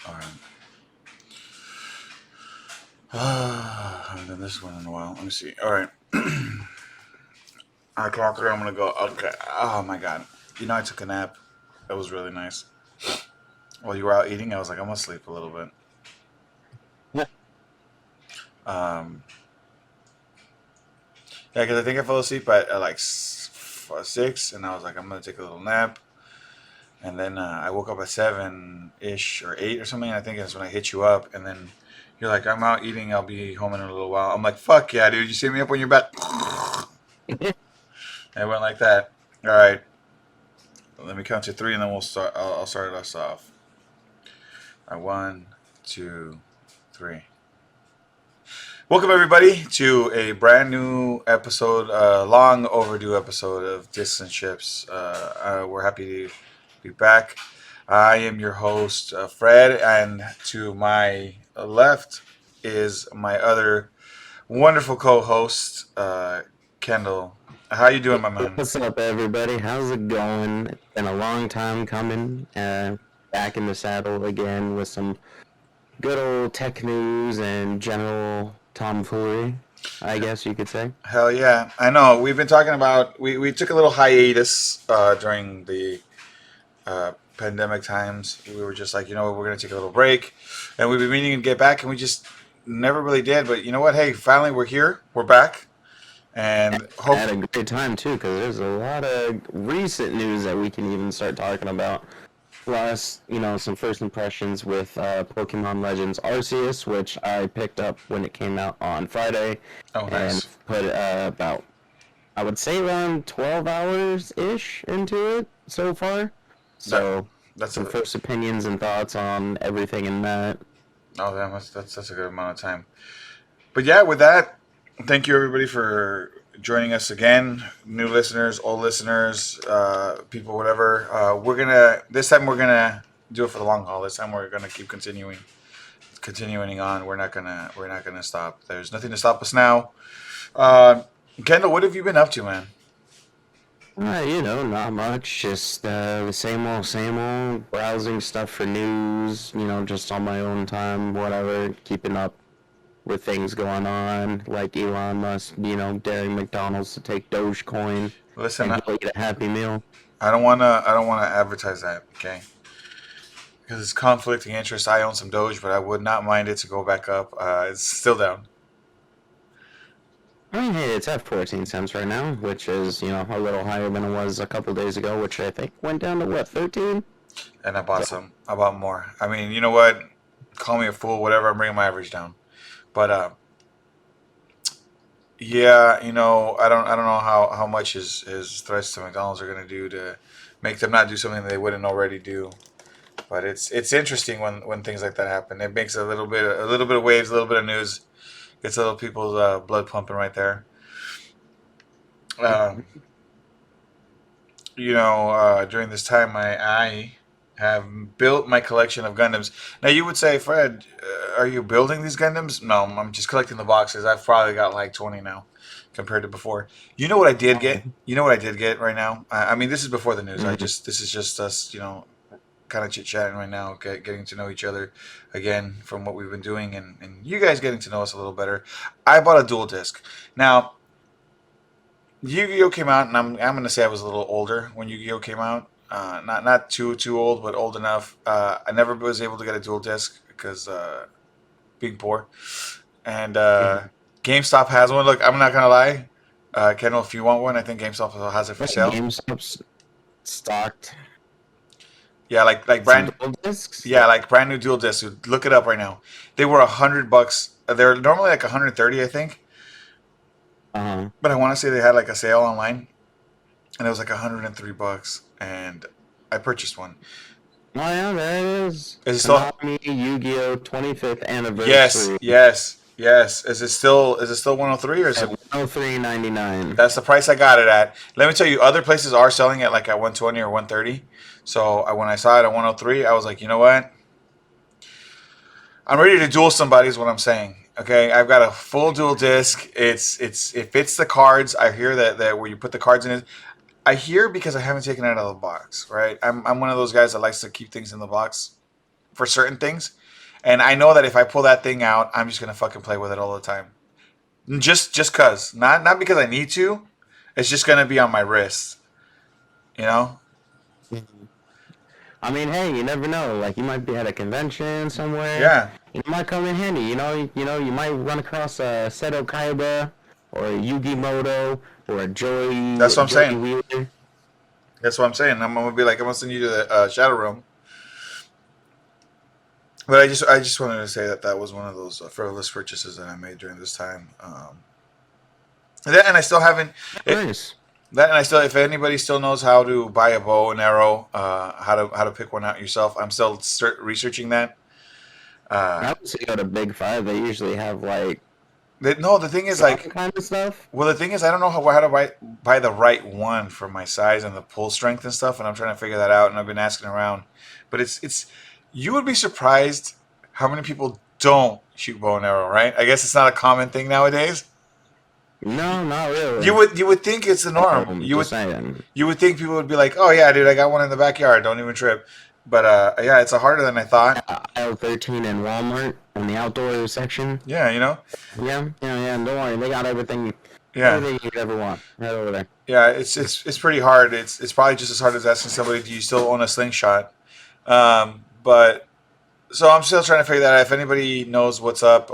All right. I haven't done this one in a while. Let me see. All right. I clock through. I'm gonna go. Okay. Oh my god. I took a nap. That was really nice. While you were out eating, I was like, I'm gonna sleep a little bit. Yeah. Um, yeah, because I think I fell asleep at like 6, and I was like, I'm gonna take a little nap. And then I woke up at 7 ish or 8 or something. And I think that's when I hit you up, and then you're like, I'm out eating. I'll be home in a little while. I'm like, fuck yeah, dude. You see me up when you're back. It went like that. All right. Let me count to 3, and then we'll start. I'll start us off. All right, 1, 2, 3. Welcome everybody to a brand new episode, long overdue episode of Discs and Chips. We're happy to be back. I am your host, Fred, and to my left is my other wonderful co-host, Kendall. How you doing, my man? What's up, everybody? How's it going? It's been a long time coming. Back in the saddle again with some good old tech news and general tomfoolery, I guess you could say. Hell yeah! I know we've been talking about. We took a little hiatus during the pandemic times. We were just like, we're gonna take a little break, and we've been meaning to get back, and we just never really did. But you know what? Hey, finally we're here. We're back, and I had hope. a great time too, because there's a lot of recent news that we can even start talking about. Plus, some first impressions with Pokemon Legends Arceus, which I picked up when it came out on Friday, Oh, and nice. put about, I would say, around 12 hours ish into it so far. That So, that's some a first opinions and thoughts on everything in that. oh damn, that's a good amount of time. But yeah, with that, thank you everybody for joining us again. New listeners, old listeners, people, whatever. We're gonna this time we're gonna do it for the long haul. This time we're gonna keep continuing on. We're not gonna stop. There's nothing to stop us now. Uh, Kendall, what have you been up to, man? Not much. Just the same old, browsing stuff for news, just on my own time, whatever, keeping up with things going on, like Elon Musk, daring McDonald's to take Dogecoin Listen, and he'll eat a Happy Meal. I don't wanna advertise that, okay? Because it's conflicting interest. I own some Doge, but I would not mind it to go back up. It's still down. I mean, hey, it's at 14 cents right now, which is, a little higher than it was a couple days ago, which I think went down to what, 13? And I bought So, some. I bought more. I mean, you know what? Call me a fool, whatever. I'm bringing my average down. But yeah, I don't know how much his threats to McDonald's are gonna do to make them not do something they wouldn't already do. But it's interesting when things like that happen. It makes a little bit of waves, a little bit of news, gets a little people's blood pumping right there. Um, during this time, I have built my collection of Gundams. Now, you would say, Fred, are you building these Gundams? No, I'm just collecting the boxes. I've probably got like 20 now compared to before. You know what I did get? um, You know what I did get right now? I mean, this is before the news. mm, This is just us, kind of chit chatting right now, getting to know each other again from what we've been doing, and you guys getting to know us a little better. I bought a dual disc. Now, Yu-Gi-Oh came out, and I'm gonna say I was a little older when Yu-Gi-Oh came out. Not too old, but old enough. I never was able to get a dual disc because being poor. And mhm. GameStop has one. Look, I'm not gonna lie, Kendall. If you want one, I think GameStop has it for But sale. GameStop's stocked Yeah, like some brand. dual discs. Yeah, like brand new dual discs. Look it up right now. They were $100. They're normally like 130, I think. Uh-huh. But I want to say they had like a sale online, and it was like $103, and I purchased one. Oh yeah, there it is. Is it still? Konami Yu-Gi-Oh! 25th Yes, anniversary yes, yes. Is it still 103, or is at it? 103.99. That's the price I got it at. Let me tell you, other places are selling it like at 120 or 130. So when I saw it at 103, I was like, you know what? I'm ready to duel somebody. Is what I'm saying. Okay, I've got a full dual disc. It fits the cards. I hear that where you put the cards in it. I hear because I haven't taken it out of the box. Right. I'm one of those guys that likes to keep things in the box. for certain things, and I know that if I pull that thing out, I'm just gonna fucking play with it all the time. Just cause, not because I need to. It's just gonna be on my wrist. You know? I mean, hey, you never know. Like, you might be at a convention somewhere. Yeah, It might come in handy. You might run across a Seto Kaiba or a Yugi Moto or a that's what I'm Joey saying. Wheeler. That's what I'm saying. I'm gonna be like, I'm gonna send you to the Shadow Realm. But I just wanted to say that that was one of those frivolous purchases that I made during this time. And I still haven't. It, Nice. that and I still, if anybody still knows how to buy a bow and arrow, how to pick one out yourself, I'm still researching that. I Uh, would say go to Big Five. They usually have like no, the thing is some like, kind of stuff. well, the thing is, I don't know how to buy the right one for my size and the pull strength and stuff, and I'm trying to figure that out. And I've been asking around, but it's you would be surprised how many people don't shoot bow and arrow, right? I guess it's not a common thing nowadays. No, not really. You would think it's the norm. Just saying. You would think people would be like, oh yeah, dude, I got one in the backyard. Don't even trip. But yeah, it's harder than I thought. Aisle 13 in Walmart in the outdoor section. Yeah, you know. Yeah. Don't worry, they got Yeah, everything you'd ever want right over there. yeah. It's pretty hard. It's probably just as hard as asking somebody, do you still own a slingshot? But so I'm still trying to figure that out. If anybody knows what's up,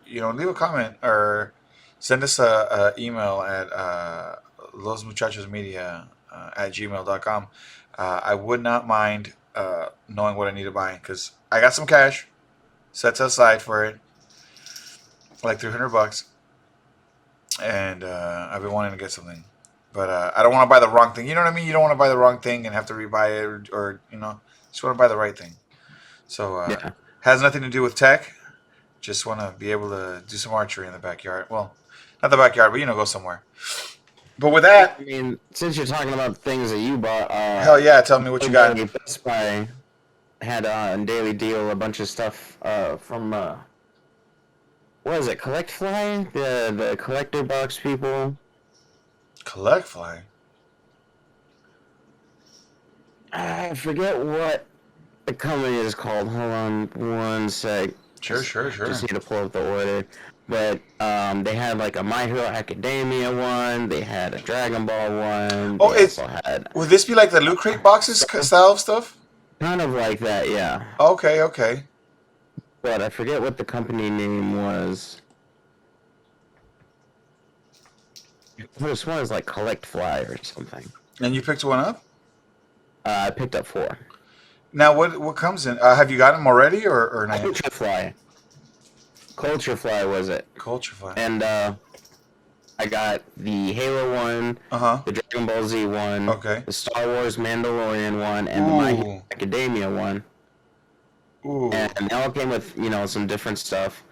leave a comment or send us a email at Los Muchachos Media at gmail.com. I would not mind knowing what I need to buy because I got some cash set aside for it, like $300, and I've been wanting to get something, but I don't want to buy the wrong thing. You know what I mean? You don't want to buy the wrong thing and have to rebuy it, or just want to buy the right thing. So Yeah. has nothing to do with tech. Just want to be able to do some archery in the backyard. Well, not the backyard, but go somewhere. But with that, I mean, since you're talking about things that you bought, hell yeah, tell me what you got. Best Buy had on Daily Deal a bunch of stuff from what is it, Collect Fly? The collector box people. Collect fly. I forget what the company is called. Hold on one sec. Sure. Just need to pull up the order. But they had like a My Hero Academia one. They had a Dragon Ball one. Oh, They also had would this be like the Loot Crate boxes style of stuff? kind of like that, yeah. Okay. But I forget what the company name was. This one is like Collect Fly or something. And you picked one up? I picked up 4. Now, what comes in? Have you got them already or not? Culture Fly. Culture Fly was it. Culture fly. And I got the Halo one, the Dragon Ball Z one, Okay. the Star Wars Mandalorian one, and the My Hero Academia one. Ooh. And they all came with, some different stuff,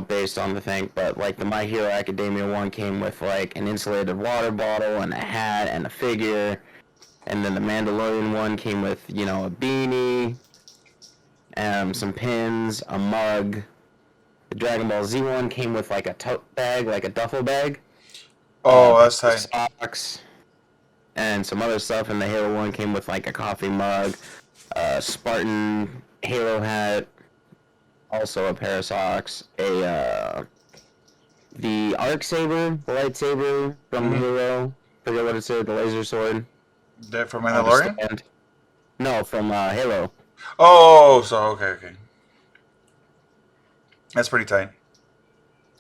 based on the thing. But, like, the My Hero Academia one came with, like, an insulated water bottle and a hat and a figure. And then the Mandalorian one came with, a beanie, some pins, a mug. The Dragon Ball Z one came with like a tote bag, like a duffel bag. Oh, that's tight. Socks and some other stuff. And the Halo one came with like a coffee mug, a Spartan Halo hat, also a pair of socks, the arc saber, the lightsaber from Halo. Forget what it said, the laser sword. That from Mandalorian? No, from Halo. Oh, so okay. That's pretty tight.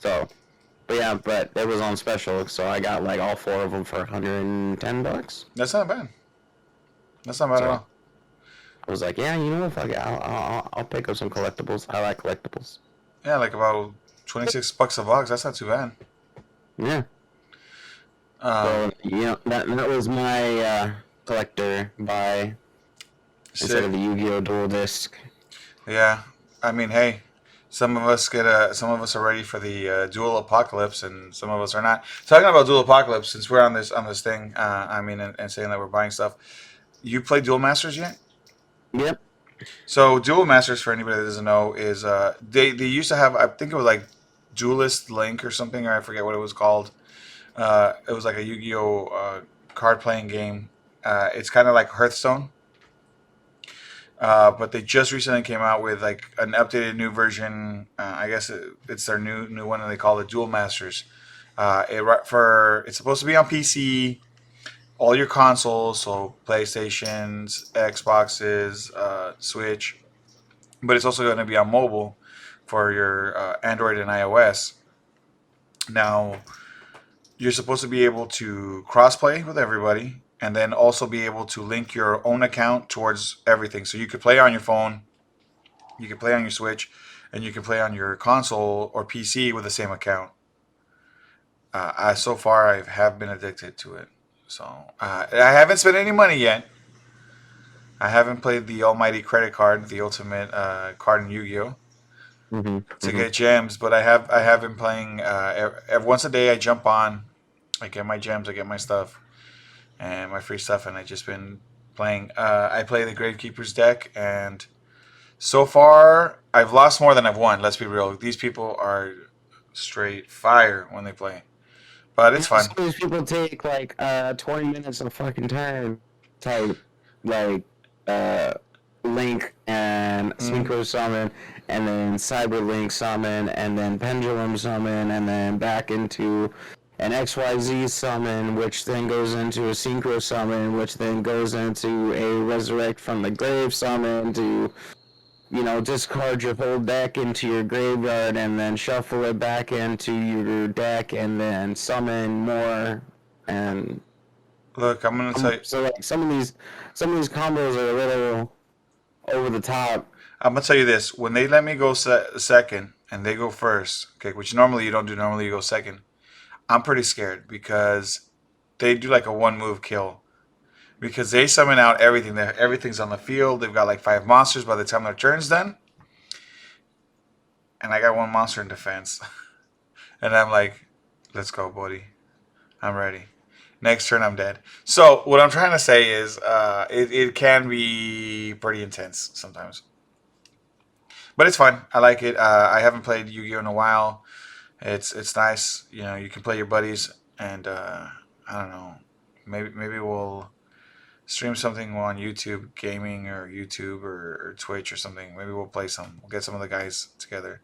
So, but it was on special, so I got like all 4 of them for $110. That's not bad. That's not bad at all. I was like, yeah, fuck it, I'll pick up some collectibles. I like collectibles. Yeah, like about $26 a box. That's not too bad. Yeah. So that was my collector buy instead of the Yu-Gi-Oh! Dual Disc. Yeah, I mean, hey, some of us are ready for the dual apocalypse, and some of us are not. Talking about dual apocalypse, since we're on this thing, and saying that we're buying stuff. You play Duel Masters yet? Yep. So Duel Masters, for anybody that doesn't know, is they used to have, I think it was like Duelist Link or something, or I forget what it was called. It was like a Yu-Gi-Oh card playing game. It's kind of like Hearthstone. But they just recently came out with like an updated new version. I guess it's their new one, and they call it Dual Masters. It's supposed to be on PC, all your consoles, so PlayStations, Xboxes, Switch, but it's also going to be on mobile for your Android and iOS. Now, you're supposed to be able to crossplay with everybody, and then also be able to link your own account towards everything. So you could play on your phone, you can play on your Switch, and you can play on your console or PC with the same account. So far I have been addicted to it. So I haven't spent any money yet. I haven't played the almighty credit card, the ultimate card in Yu-Gi-Oh, Mm-hmm. to Mm-hmm. get gems, but I have been playing. Once a day I jump on, I get my gems, I get my stuff and my free stuff, and I just been playing. I play the Gravekeeper's deck, and so far I've lost more than I've won. Let's be real; these people are straight fire when they play, but it's Yeah, some fun. of these people take like 20 minutes of fucking time type like uh link and Mm. synchro summon and then cyber link summon and then pendulum summon and then back into an XYZ summon, which then goes into a synchro summon, which then goes into a resurrect from the grave summon to discard your whole deck into your graveyard and then shuffle it back into your deck and then summon more. And Look, I'm gonna tell you. so like some of these combos are a little over the top. I'm gonna tell you this: when they let me go second and they go first, okay, which normally you don't do. Normally you go second. I'm pretty scared because they do like a one move kill because they summon out everything. Everything's on the field. They've got like five monsters by the time their turn's done, and I got one monster in defense. And I'm like, let's go, buddy. I'm ready. Next turn, I'm dead. So what I'm trying to say is, it can be pretty intense sometimes, but it's fun. I like it. I haven't played Yu-Gi-Oh in a while. It's nice. You know, you can play your buddies, and I don't know. Maybe we'll stream something on YouTube gaming or YouTube or Twitch or something. Maybe we'll play some. We'll get some of the guys together,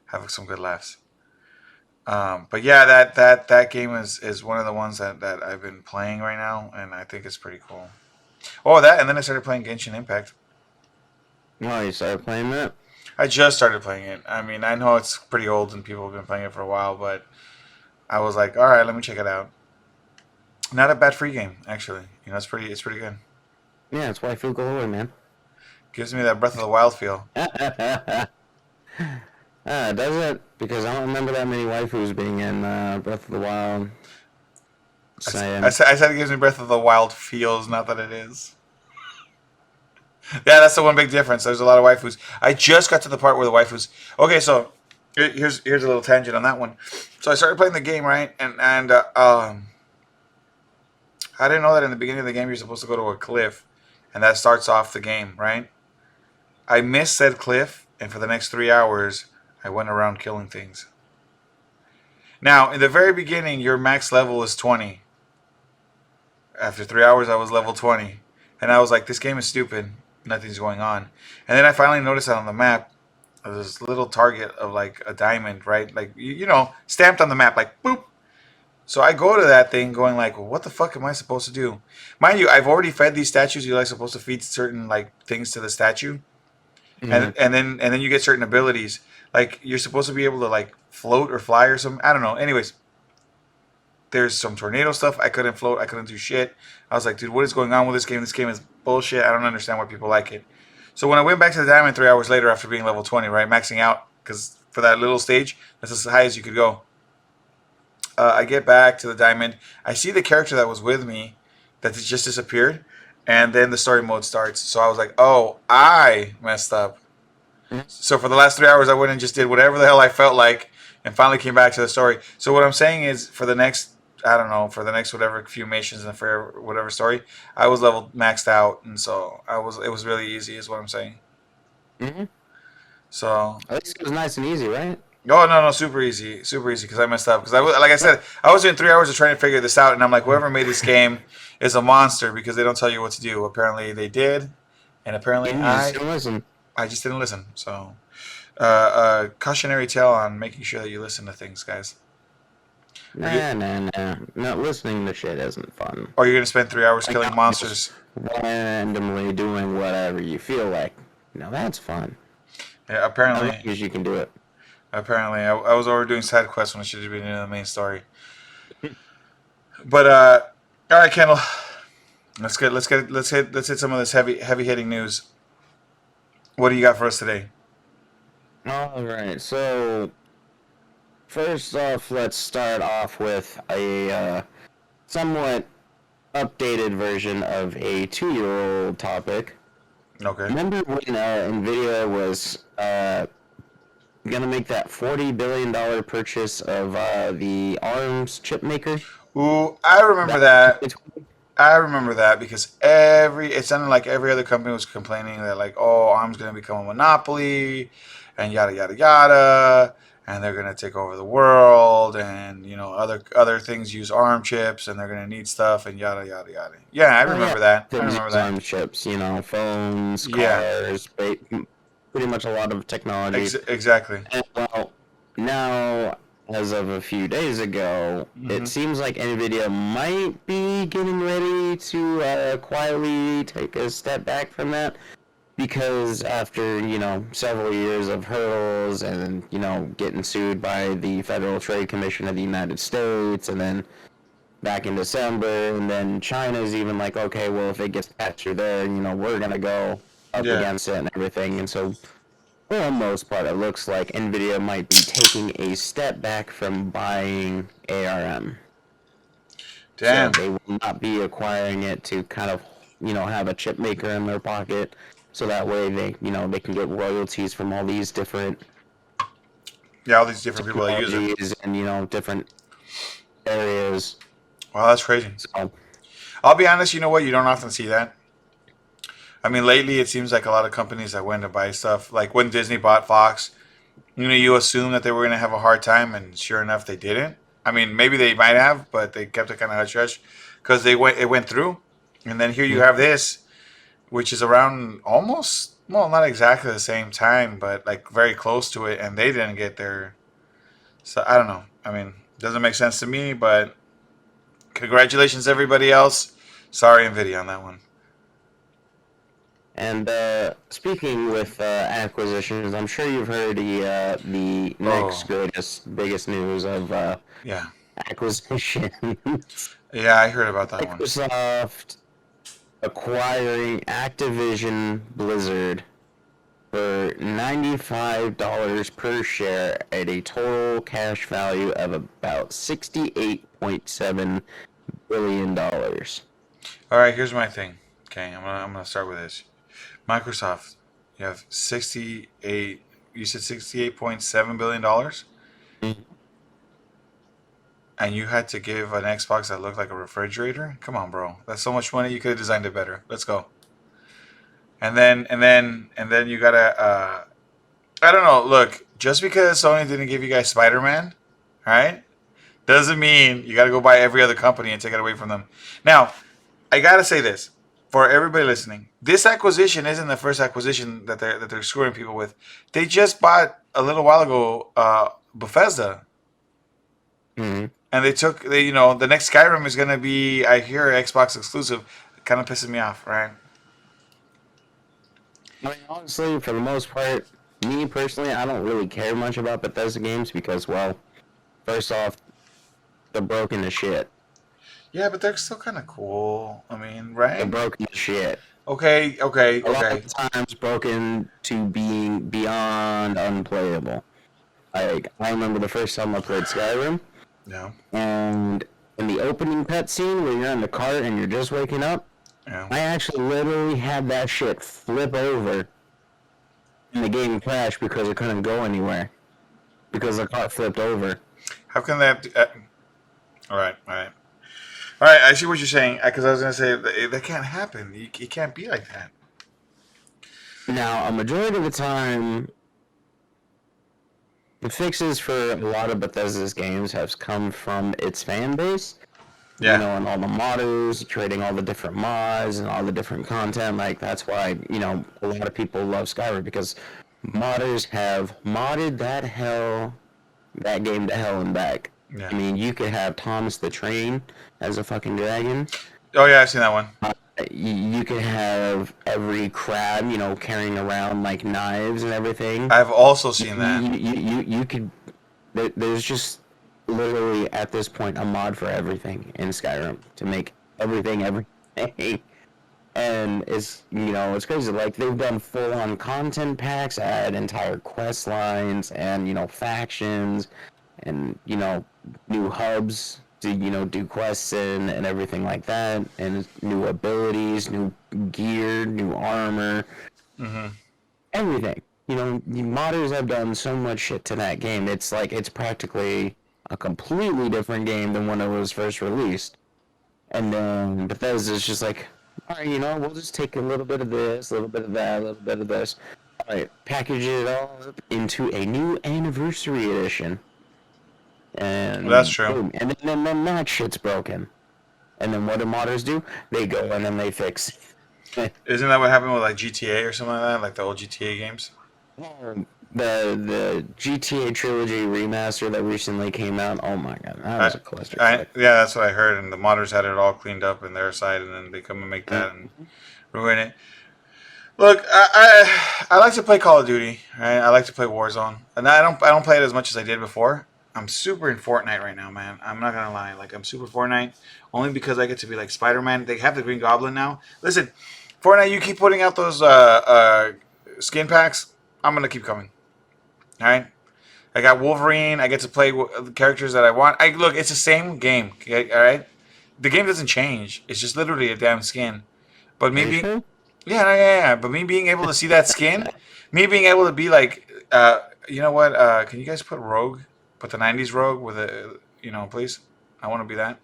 have some good laughs. But yeah, that game is one of the ones that I've been playing right now, and I think it's pretty cool. Oh, that, and then I started playing Genshin Impact. Oh, you started playing that? I just started playing it. I mean, I know it's pretty old and people have been playing it for a while, but I was like, all right, let me check it out. Not a bad free game, actually. You know, it's pretty good. Yeah, it's waifu galore, man. Gives me that Breath of the Wild feel. Does it? Because I don't remember that many waifus being in Breath of the Wild. Saying. I said it gives me Breath of the Wild feels, not that it is. Yeah, that's the one big difference. There's a lot of waifus. I just got to the part where the waifus. Okay, so here's a little tangent on that one. So I started playing the game, right, and I didn't know that in the beginning of the game you're supposed to go to a cliff, and that starts off the game, right? I missed said cliff, and for the next 3 hours, I went around killing things. Now, in the very beginning, your max level is 20. After 3 hours, I was level 20. And I was like, this game is stupid. Nothing's going on. And then I finally noticed that on the map, there's this little target of like a diamond, right? Like, you know, stamped on the map, like, boop. So I go to that thing going like, well, what the fuck am I supposed to do? Mind you, I've already fed these statues. You're like supposed to feed certain like things to the statue. Mm-hmm. And then you get certain abilities. Like you're supposed to be able to like float or fly or something. I don't know. Anyways, there's some tornado stuff. I couldn't float. I couldn't do shit. I was like, dude, what is going on with this game? This game is bullshit. I don't understand why people like it. So when I went back to the diamond 3 hours later after being level 20, right, maxing out, because for that little stage, that's as high as you could go. I get back to the diamond. I see the character that was with me that just disappeared, and then the story mode starts. So I was like, oh, I messed up. So for the last 3 hours, I went and just did whatever the hell I felt like, and finally came back to the story. So what I'm saying is, for the next, I don't know, for the next whatever few missions and for whatever story, I was level maxed out, and so I was. It was really easy, is what I'm saying. Mm-hmm. So, At least it was nice and easy, right? oh no, super easy, because I messed up. Because like I said, I was in 3 hours of trying to figure this out, and I'm like, whoever made this game is a monster because they don't tell you what to do. Apparently, they did, And apparently, You just don't listen. I just didn't listen. So, cautionary tale on making sure that you listen to things, guys. Are you Nah. Not listening to shit isn't fun. are you gonna spend 3 hours Like killing not just monsters? randomly doing whatever you feel like. Now that's fun. Yeah, As long apparently, as you can do it. I was over doing side quests when I should have been in the main story. But all right, Kendall, let's hit some of this heavy hitting news. What do you got for us today? All right. So first off, let's start off with a somewhat updated version of a 2-year-old topic. Okay. Remember when Nvidia was gonna make that $40 billion purchase of the ARMS chip maker? Ooh, I remember Back in that. 2020? I remember that because it sounded like every other company was complaining that like, oh, ARM's going to become a monopoly, and yada yada yada, and they're going to take over the world, and other things use ARM chips, and they're going to need stuff, and yada yada yada. Yeah, I Oh yeah, remember that. I things remember use that. ARM chips. Phones, Yeah, cars, pretty much a lot of technology. exactly. And well, now, as of a few days ago, it Hmm. seems like Nvidia might be getting ready to quietly take a step back from that because after several years of hurdles and getting sued by the Federal Trade Commission of the United States and then back in December, and then China's even like, okay, well, if it gets past through there, we're gonna go up Yeah. against it and everything. And so for the most part, it looks like Nvidia might be taking a step back from buying ARM. So Damn. they will not be acquiring it to kind of, have a chip maker in their pocket. So that way they can get royalties from all these different Yeah, all these different people that use it. technologies and, different areas. Wow, that's crazy. So, I'll be honest. You know what? You don't often see that. I mean, lately it seems like a lot of companies that went to buy stuff, like when Disney bought Fox, you assume that they were going to have a hard time, and sure enough, they didn't. I mean, maybe they might have, but they kept it kind of hush hush because it went through, and then here you have this, which is around almost, well, not exactly the same time, but like very close to it, and they didn't get their. So I don't know. I mean, doesn't make sense to me, but congratulations everybody else. Sorry, Nvidia, on that one. and speaking with acquisitions, I'm sure you've heard the next Oh, greatest, biggest news of yeah, acquisitions. yeah, I heard about that one. Microsoft acquiring Activision Blizzard for $95 per share at a total cash value of about $68.7 billion. All right, here's my thing. Okay, I'm gonna start with this. Microsoft, you have 68. You said $68.7 billion, and you had to give an Xbox that looked like a refrigerator. Come on, bro. That's so much money. You could have designed it better. Let's go. And then you gotta. I don't know. Look, just because Sony didn't give you guys Spider-Man, right, doesn't mean you gotta go buy every other company and take it away from them. Now, I gotta say this for everybody listening: this acquisition isn't the first acquisition that they're screwing people with. They just bought a little while ago Bethesda, Mm-hmm. and the next Skyrim is gonna be, I hear, Xbox exclusive. It kind of pisses me off, right? I mean, honestly, for the most part, me personally, I don't really care much about Bethesda games because, well, first off, they're broken to shit. Yeah, but they're still kind of cool. I mean, They're right? broken to shit. Okay, okay, A lot okay. of times broken to being beyond unplayable. Like, I remember the first time I played Skyrim, Yeah, and in the opening cutscene where you're in the cart and you're just waking up, yeah. I actually literally had that shit flip over and the game crashed because it couldn't go anywhere because the cart flipped over. How can that? All right, all right, all right. I see what you're saying. Because I was gonna say that can't happen. It can't be like that. Now, a majority of the time, the fixes for a lot of Bethesda's games have come from its fan base. you Yeah. know, and all the modders, creating all the different mods and all the different content. Like, that's why, you know, a lot of people love Skyrim because modders have modded that game to hell and back. Yeah. I mean, you could have Thomas the Train as a fucking dragon. Oh yeah, I've seen that one. You could have every crab, you know, carrying around like knives and everything. I've also seen that. You could. There's just literally at this point a mod for everything in Skyrim to make everything. And it's, you know, it's crazy. Like, they've done full on content packs, add entire quest lines, and, you know, factions, and, you know, new hubs to, you know, do quests in and everything like that, and new abilities, new gear, new armor, Mm-hmm. everything. You know, the modders have done so much shit to that game. It's like it's practically a completely different game than when it was first released. And then Bethesda's just like, all right, you know, we'll just take a little bit of this, a little bit of that, a little bit of this. All right, package it all up into a new anniversary edition. That's And true. boom. And then that shit's broken. And then what do modders do? They go and then they fix it. Isn't that what happened with like GTA or something like that, like the old GTA games? The GTA trilogy remaster that recently came out. Oh my god, that was a clusterfuck. Yeah, that's what I heard. And the modders had it all cleaned up in their side, and then they come and make that and ruin it. Look, I like to play Call of Duty. Right? I like to play Warzone, and I don't play it as much as I did before. I'm super in Fortnite right now, man. I'm not gonna lie. Like, I'm super Fortnite only because I get to be like Spider-Man. They have the Green Goblin now. Listen, Fortnite, you keep putting out those skin packs. I'm gonna keep coming. All right. I got Wolverine. I get to play the characters that I want. I look. It's the same game. Okay, all right. The game doesn't change. It's just literally a damn skin. But Are you maybe, sure? yeah, no, yeah. But me being able to see that skin, me being able to be like, you know what? Can you guys put Rogue, put the '90s Rogue with a, you know, please? I want to be that.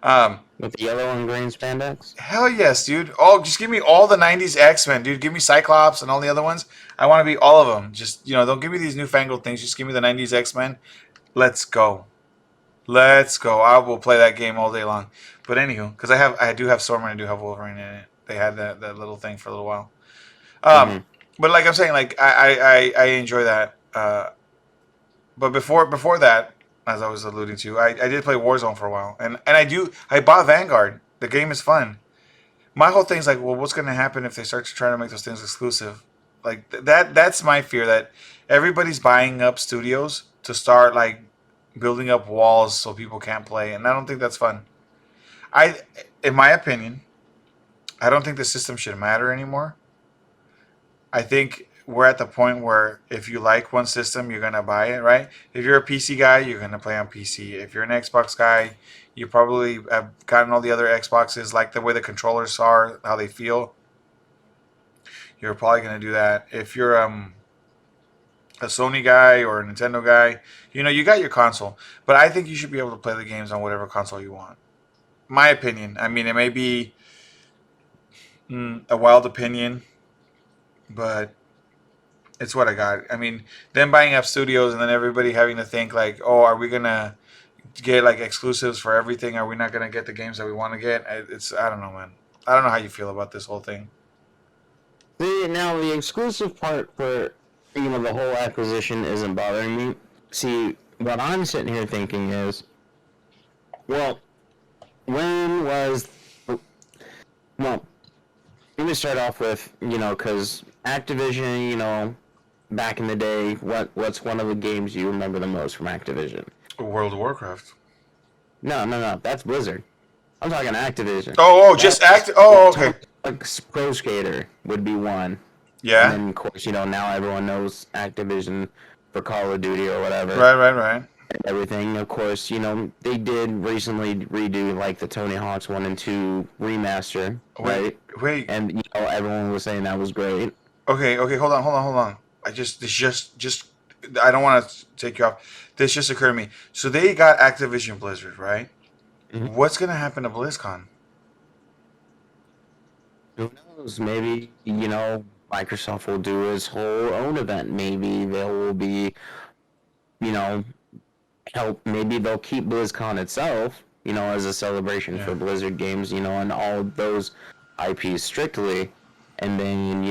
Um, With the yellow and green spandex? Hell yes, dude. Oh, just give me all the '90s X-Men, dude. Give me Cyclops and all the other ones. I want to be all of them. Just, you know, don't give me these newfangled things. Just give me the '90s X-Men. Let's go. Let's go. I will play that game all day long. But anywho, because I do have Storm and I do have Wolverine in it. They had that little thing for a little while. Um, Mm-hmm. but like I'm saying, like I enjoy that. But before that, as I was alluding to, I did play Warzone for a while, and I bought Vanguard. The game is fun. My whole thing's like, well, what's going to happen if they start to try to make those things exclusive? Like that's my fear, that everybody's buying up studios to start like building up walls so people can't play, and I don't think that's fun. I, in my opinion, I don't think the system should matter anymore. I think we're at the point where if you like one system, you're gonna buy it, right? If you're a PC guy, you're gonna play on PC. If you're an Xbox guy, you probably have gotten all the other Xboxes, like the way the controllers are, how they feel. You're probably gonna do that. If you're a Sony guy or a Nintendo guy, you know, you got your console. But I think you should be able to play the games on whatever console you want. My opinion. I mean, it may be a wild opinion, but it's what I got. I mean, them buying up studios and then everybody having to think like, oh, are we gonna get like exclusives for everything? Are we not gonna get the games that we want to get? I don't know, man. I don't know how you feel about this whole thing. See, now the exclusive part for, you know, the whole acquisition isn't bothering me. See, what I'm sitting here thinking is, well, when was, well, let me start off with, you know, because Activision, you know, back in the day, what's one of the games you remember the most from Activision? World of Warcraft. No, that's Blizzard. I'm talking Activision. Just That's act. Oh, okay. like Pro Skater would be one, and Yeah. then of course, you know, now everyone knows Activision for Call of Duty or whatever Right. and everything. Of course, you know, they did recently redo like the Tony Hawk's 1 and 2 remaster, Wait, right? wait. And you know, everyone was saying that was great. Okay. Hold on. Just. I don't want to take you off. This just occurred to me. So they got Activision Blizzard, right? Mhm. What's gonna happen to BlizzCon? Who knows? Maybe, you know, Microsoft will do its whole own event. Maybe there will be, you know, help. Maybe they'll keep BlizzCon itself, as a celebration for Blizzard games, and all those IPs strictly, and then,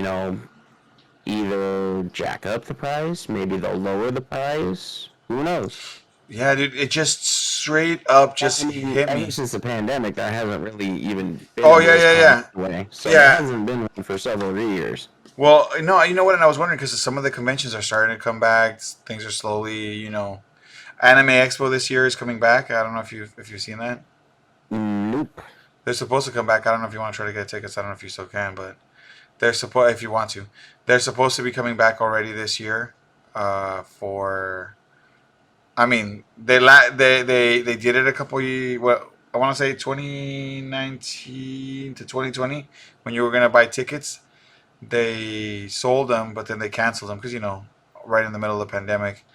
either jack up the price, maybe they'll lower the price, who knows? Yeah, dude, it just straight up just I mean, hit ever me. since the pandemic, there hasn't really even been Oh a yeah, yeah, BlizzCon yeah, anyway, so there yeah. hasn't been one for several years. Well, no, you know what? And I was wondering because some of the conventions are starting to come back. Things are slowly, Anime Expo this year is coming back. I don't know if you've seen that. Nope. They're supposed to come back. I don't know if you want to try to get tickets. I don't know if you still can, but they're supposed if you want to. They're supposed to be coming back already this year. For I mean, they did it a couple years. Well, I want to say 2019 to 2020 when you were gonna buy tickets. They sold them, but then they canceled them because right in the middle of the pandemic.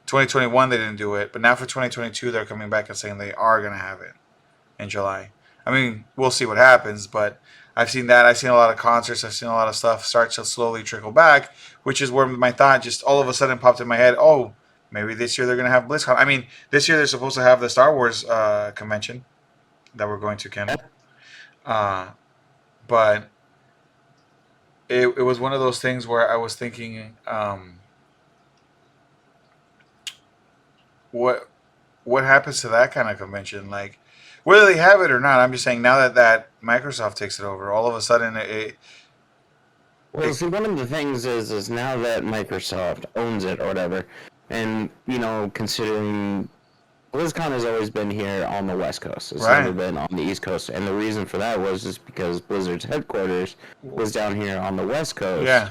2021 they didn't do it, but now for 2022 they're coming back and saying they are gonna have it in July. I mean, we'll see what happens, but I've seen that. I've seen a lot of concerts. I've seen a lot of stuff start to slowly trickle back, which is where my thought just all of a sudden popped in my head. Oh, maybe this year they're gonna have BlizzCon. I mean, this year they're supposed to have the Star Wars convention that we're going to, Kendall. Uh, but it was one of those things where I was thinking, what what happens to that kind of convention? Like, whether they have it or not, I'm just saying now that Microsoft takes it over, all of a sudden Well, it see, one of the things is now that Microsoft owns it or whatever, and considering BlizzCon has always been here on the West Coast. It's never right, been on the East Coast, and the reason for that was just because Blizzard's headquarters was down here on the West Coast, yeah,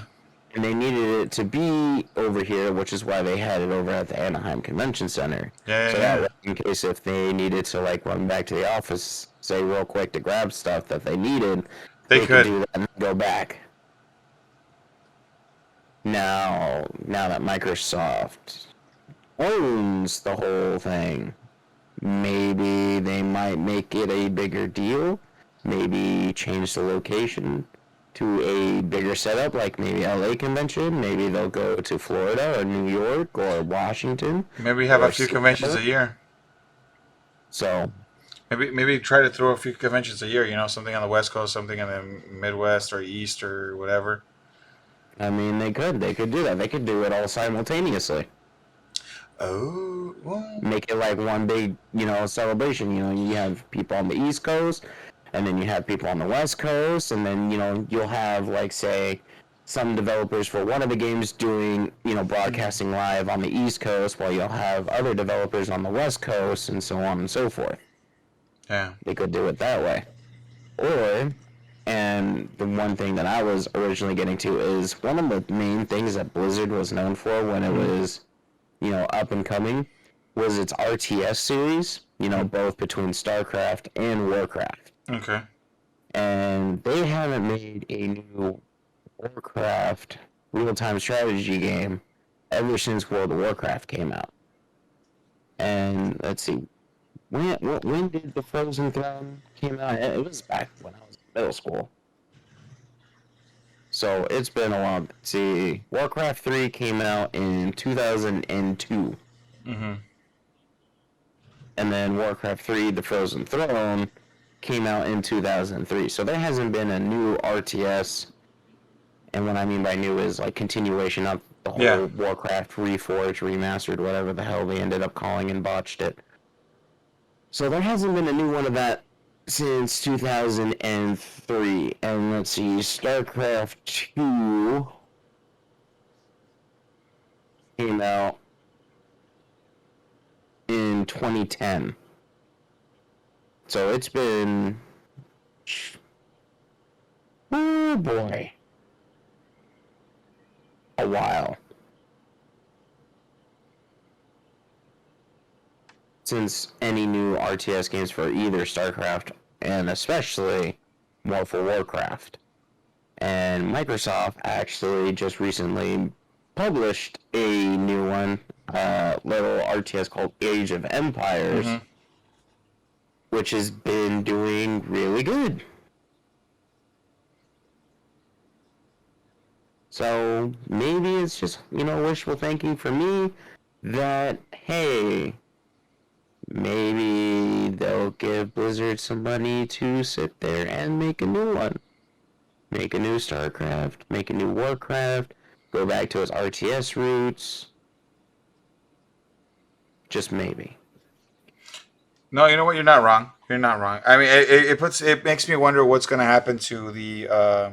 and they needed it to be over here, which is why they had it over at the Anaheim Convention Center. yeah, yeah, So that yeah. way, in case if they needed to run back to the office, say real quick to grab stuff that they needed, They they could could. do that and go back. Now that Microsoft owns the whole thing, maybe they might make it a bigger deal. Maybe change the location to a bigger setup, like maybe LA convention. Maybe they'll go to Florida or New York or Washington Maybe have a or few conventions Seattle. a year. So, Maybe try to throw a few conventions a year. Something on the West Coast, something in the Midwest or East or whatever. I mean, they could do that. They could do it all simultaneously. Oh, well, Make it like one big, celebration. You have people on the East Coast, and then you have people on the West Coast, and then you'll have say some developers for one of the games doing broadcasting live on the East Coast, while you'll have other developers on the West Coast, and so on and so forth. yeah. They could do it that way, or and the one thing that I was originally getting to is one of the main things that Blizzard was known for when it was up and coming was its RTS series, both between StarCraft and Warcraft. Okay. And they haven't made a new Warcraft real-time strategy game ever since World of Warcraft came out. And let's see, when did the Frozen Throne came out? It was back when I was in middle school. So it's been a while. See, Warcraft 3 came out in 2002. Mm-hmm. And then Warcraft 3, The Frozen Throne, came out in 2003. So there hasn't been a new RTS, and what I mean by new is continuation of the Yeah. whole Warcraft Reforged, Remastered, whatever the hell they ended up calling and botched it. So there hasn't been a new one of that since 2003. And let's see, StarCraft 2 came out in 2010. So it's been, oh boy, a while since any new RTS games for either StarCraft and especially more for Warcraft. And Microsoft actually just recently published a new one, little RTS called Age of Empires, Mm-hmm. which has been doing really good. So maybe it's just, wishful thinking for me that, hey, maybe they'll give Blizzard some money to sit there and make a new one. Make a new StarCraft, make a new Warcraft, go back to its RTS roots. Just maybe. No, you know what? You're not wrong. You're not wrong. I mean, it makes me wonder what's going to happen to the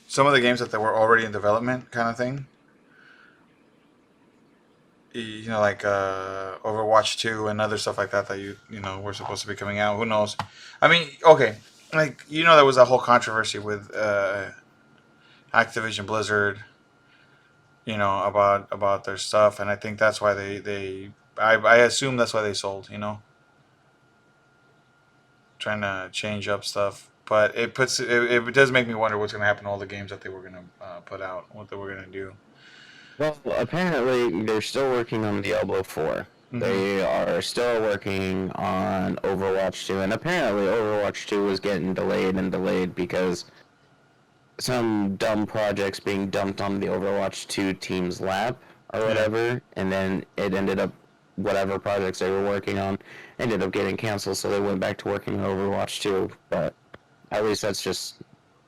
some of the games that were already in development, kind of thing. You know, like Overwatch 2 and other stuff like that that you know were supposed to be coming out. Who knows? I mean, okay, like you know, there was a whole controversy with Activision Blizzard, you know, about their stuff, and I think that's why I assume that's why they sold. You know, trying to change up stuff. But it does make me wonder what's going to happen to all the games that they were going to put out, what they were going to do. Well, apparently they're still working on Diablo 4. Mm-hmm. They are still working on Overwatch 2, and apparently Overwatch 2 was getting delayed and delayed because some dumb projects being dumped on the Overwatch 2 team's lap or whatever, and then it ended up, whatever projects they were working on ended up getting canceled, so they went back to working on Overwatch 2, but at least that's just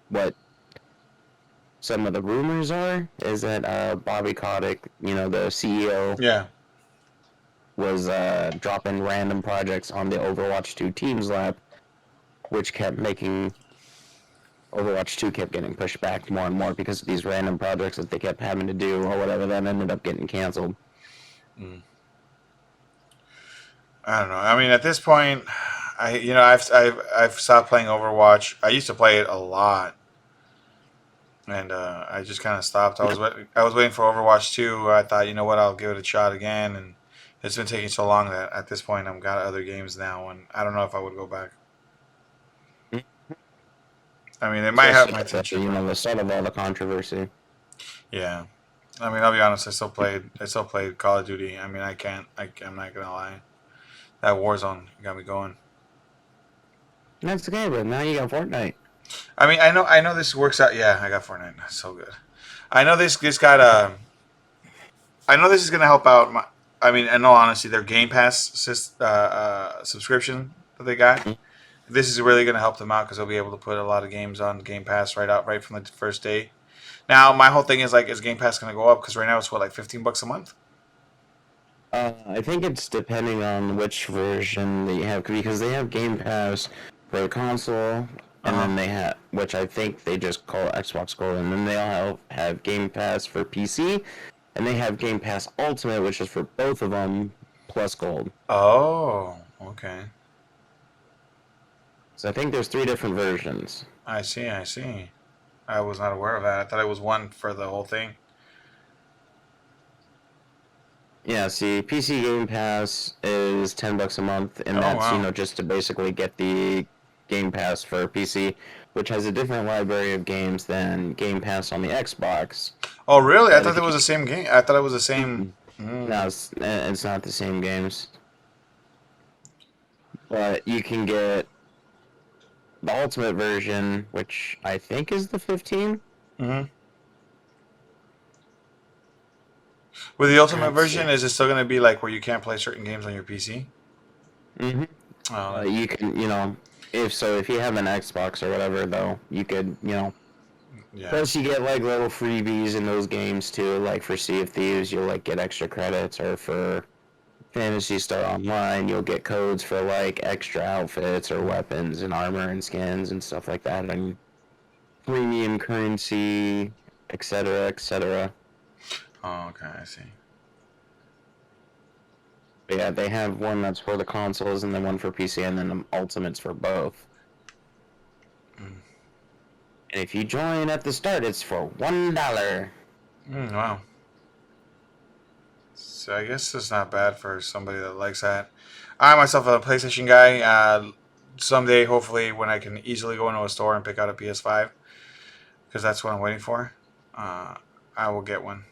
what some of the rumors are, is that Bobby Kotick, you know, the CEO, Yeah. was dropping random projects on the Overwatch 2 team's lap, which kept making Overwatch 2 kept getting pushed back more and more because of these random projects that they kept having to do or whatever that ended up getting canceled. I don't know. I mean, at this point, I've stopped playing Overwatch. I used to play it a lot, and I just kind of stopped. I was waiting for Overwatch 2. I thought, you know what, I'll give it a shot again, and it's been taking so long that at this point I've got other games now, and I don't know if I would go back. I mean, it might have my attention. You know, the start of all the controversy. Yeah, I mean, I'll be honest. I still played Call of Duty. I mean, I'm not gonna lie. That Warzone got me going. That's okay, but now you got Fortnite. I mean, I know this works out. Yeah, I got Fortnite. That's so good. I know this got I know this is gonna help out. I mean, in all honesty, their Game Pass subscription that they got. This is really gonna help them out because they'll be able to put a lot of games on Game Pass right from the first day. Now, my whole thing is like, is Game Pass gonna go up? Because right now it's what, like $15 a month? I think it's depending on which version that you have, because they have Game Pass for the console, and then they have, which I think they just call Xbox Gold, and then they all have Game Pass for PC, and they have Game Pass Ultimate, which is for both of them, plus Gold. Oh, okay. So I think there's 3 different versions. I see. I was not aware of that. I thought it was one for the whole thing. Yeah, see, PC Game Pass is $10 a month, and that's, you know, just to basically get the Game Pass for PC, which has a different library of games than Game Pass on the Xbox. Oh, really? I thought it was the same game. I thought it was the same. No, it's not the same games. But you can get the Ultimate version, which I think is the 15. Mm-hmm. With the Ultimate version, is it still going to be like where you can't play certain games on your PC? Mm-hmm. Oh, You can, you know, if you have an Xbox or whatever, though, you could, you know. yeah. Plus, you get like little freebies in those games too. Like for Sea of Thieves, you'll like get extra credits, or for Phantasy Star Online, you'll get codes for like extra outfits or weapons and armor and skins and stuff like that, and premium currency, etc., etc. Oh, okay, I see. But yeah, they have one that's for the consoles and then one for PC, and then the Ultimates for both. And if you join at the start, it's for $1. Wow. So I guess it's not bad for somebody that likes that. I myself am a PlayStation guy. Someday, hopefully, when I can easily go into a store and pick out a PS5, because that's what I'm waiting for, I will get one.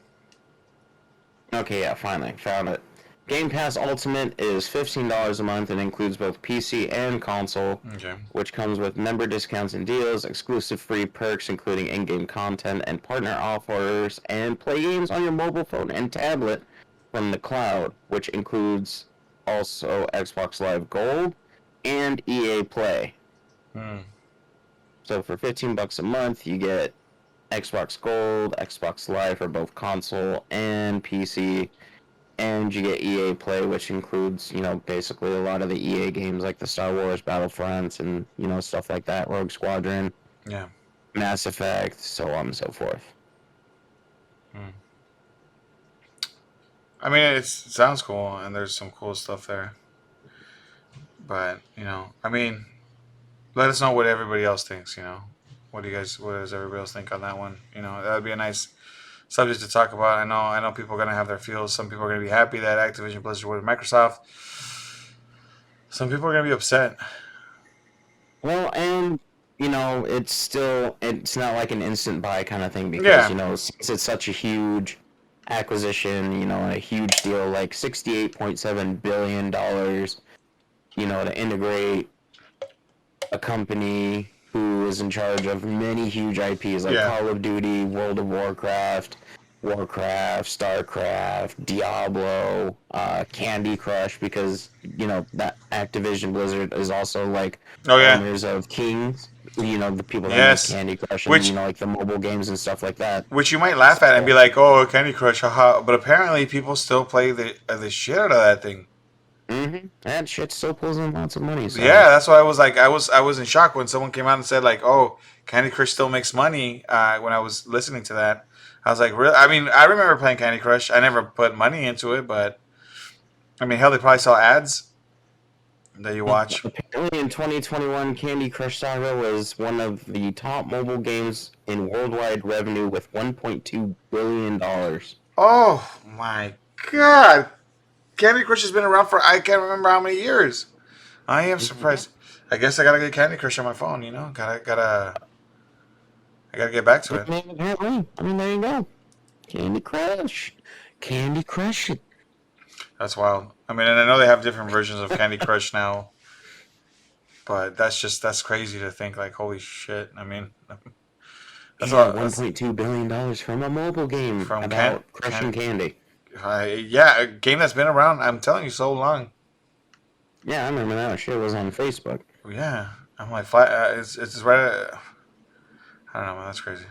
Okay, yeah, finally found it. Game Pass Ultimate is $15 a month and includes both PC and console, which comes with member discounts and deals, exclusive free perks including in-game content and partner offers, and play games on your mobile phone and tablet from the cloud, which includes also Xbox Live Gold and EA Play. Hmm. So for $15 a month, you get Xbox Gold, Xbox Live for both console and PC, and you get EA Play, which includes, basically a lot of the EA games like the Star Wars Battlefronts and, stuff like that, Rogue Squadron, Yeah. Mass Effect, so on and so forth. Hmm. I mean, it sounds cool, and there's some cool stuff there. But I mean, let us know what everybody else thinks. What does everybody else think on that one? That would be a nice subject to talk about. I know people are gonna have their feels. Some people are gonna be happy that Activision Blizzard with Microsoft. Some people are gonna be upset. Well, and it's not like an instant buy kind of thing because Yeah, since it's such a huge acquisition, a huge deal like $68.7 billion, to integrate a company who is in charge of many huge IPs like yeah, Call of Duty, World of Warcraft, StarCraft, Diablo, Candy Crush, because that Activision Blizzard is also like oh yeah, owners of Kings, the people that make yes. Candy Crush and Which like the mobile games and stuff like that. which you might laugh at and So, be like, "Oh, Candy Crush, haha!" But apparently, people still play the shit out of that thing. that shit still pulls in lots of money. So Yeah, that's why I was like, I was in shock when someone came out and said like, "Oh, Candy Crush still makes money." When I was listening to that, I was like, "Really?" I mean, I remember playing Candy Crush. I never put money into it, but I mean, hell, they probably sell ads that you watch. apparently in 2021, Candy Crush Saga was one of the top mobile games in worldwide revenue with $1.2 billion. Oh my god, Candy Crush has been around for I can't remember how many years. I am Mhm. surprised. I guess I gotta get Candy Crush on my phone. I gotta get back to it. Apparently, I mean, there you go. Candy Crush. Candy Crush it. That's wild. I mean, and I know they have different versions of Candy Crush now, but that's crazy to think. Like, holy shit! I mean, that's a Yeah, lot. That's $1.2 billion from a mobile game from about crushing candy. yeah, a game that's been around. I'm telling you, so long. Yeah, I remember that shit was on Facebook. Yeah, I'm like, it's right. I don't know, man. That's crazy.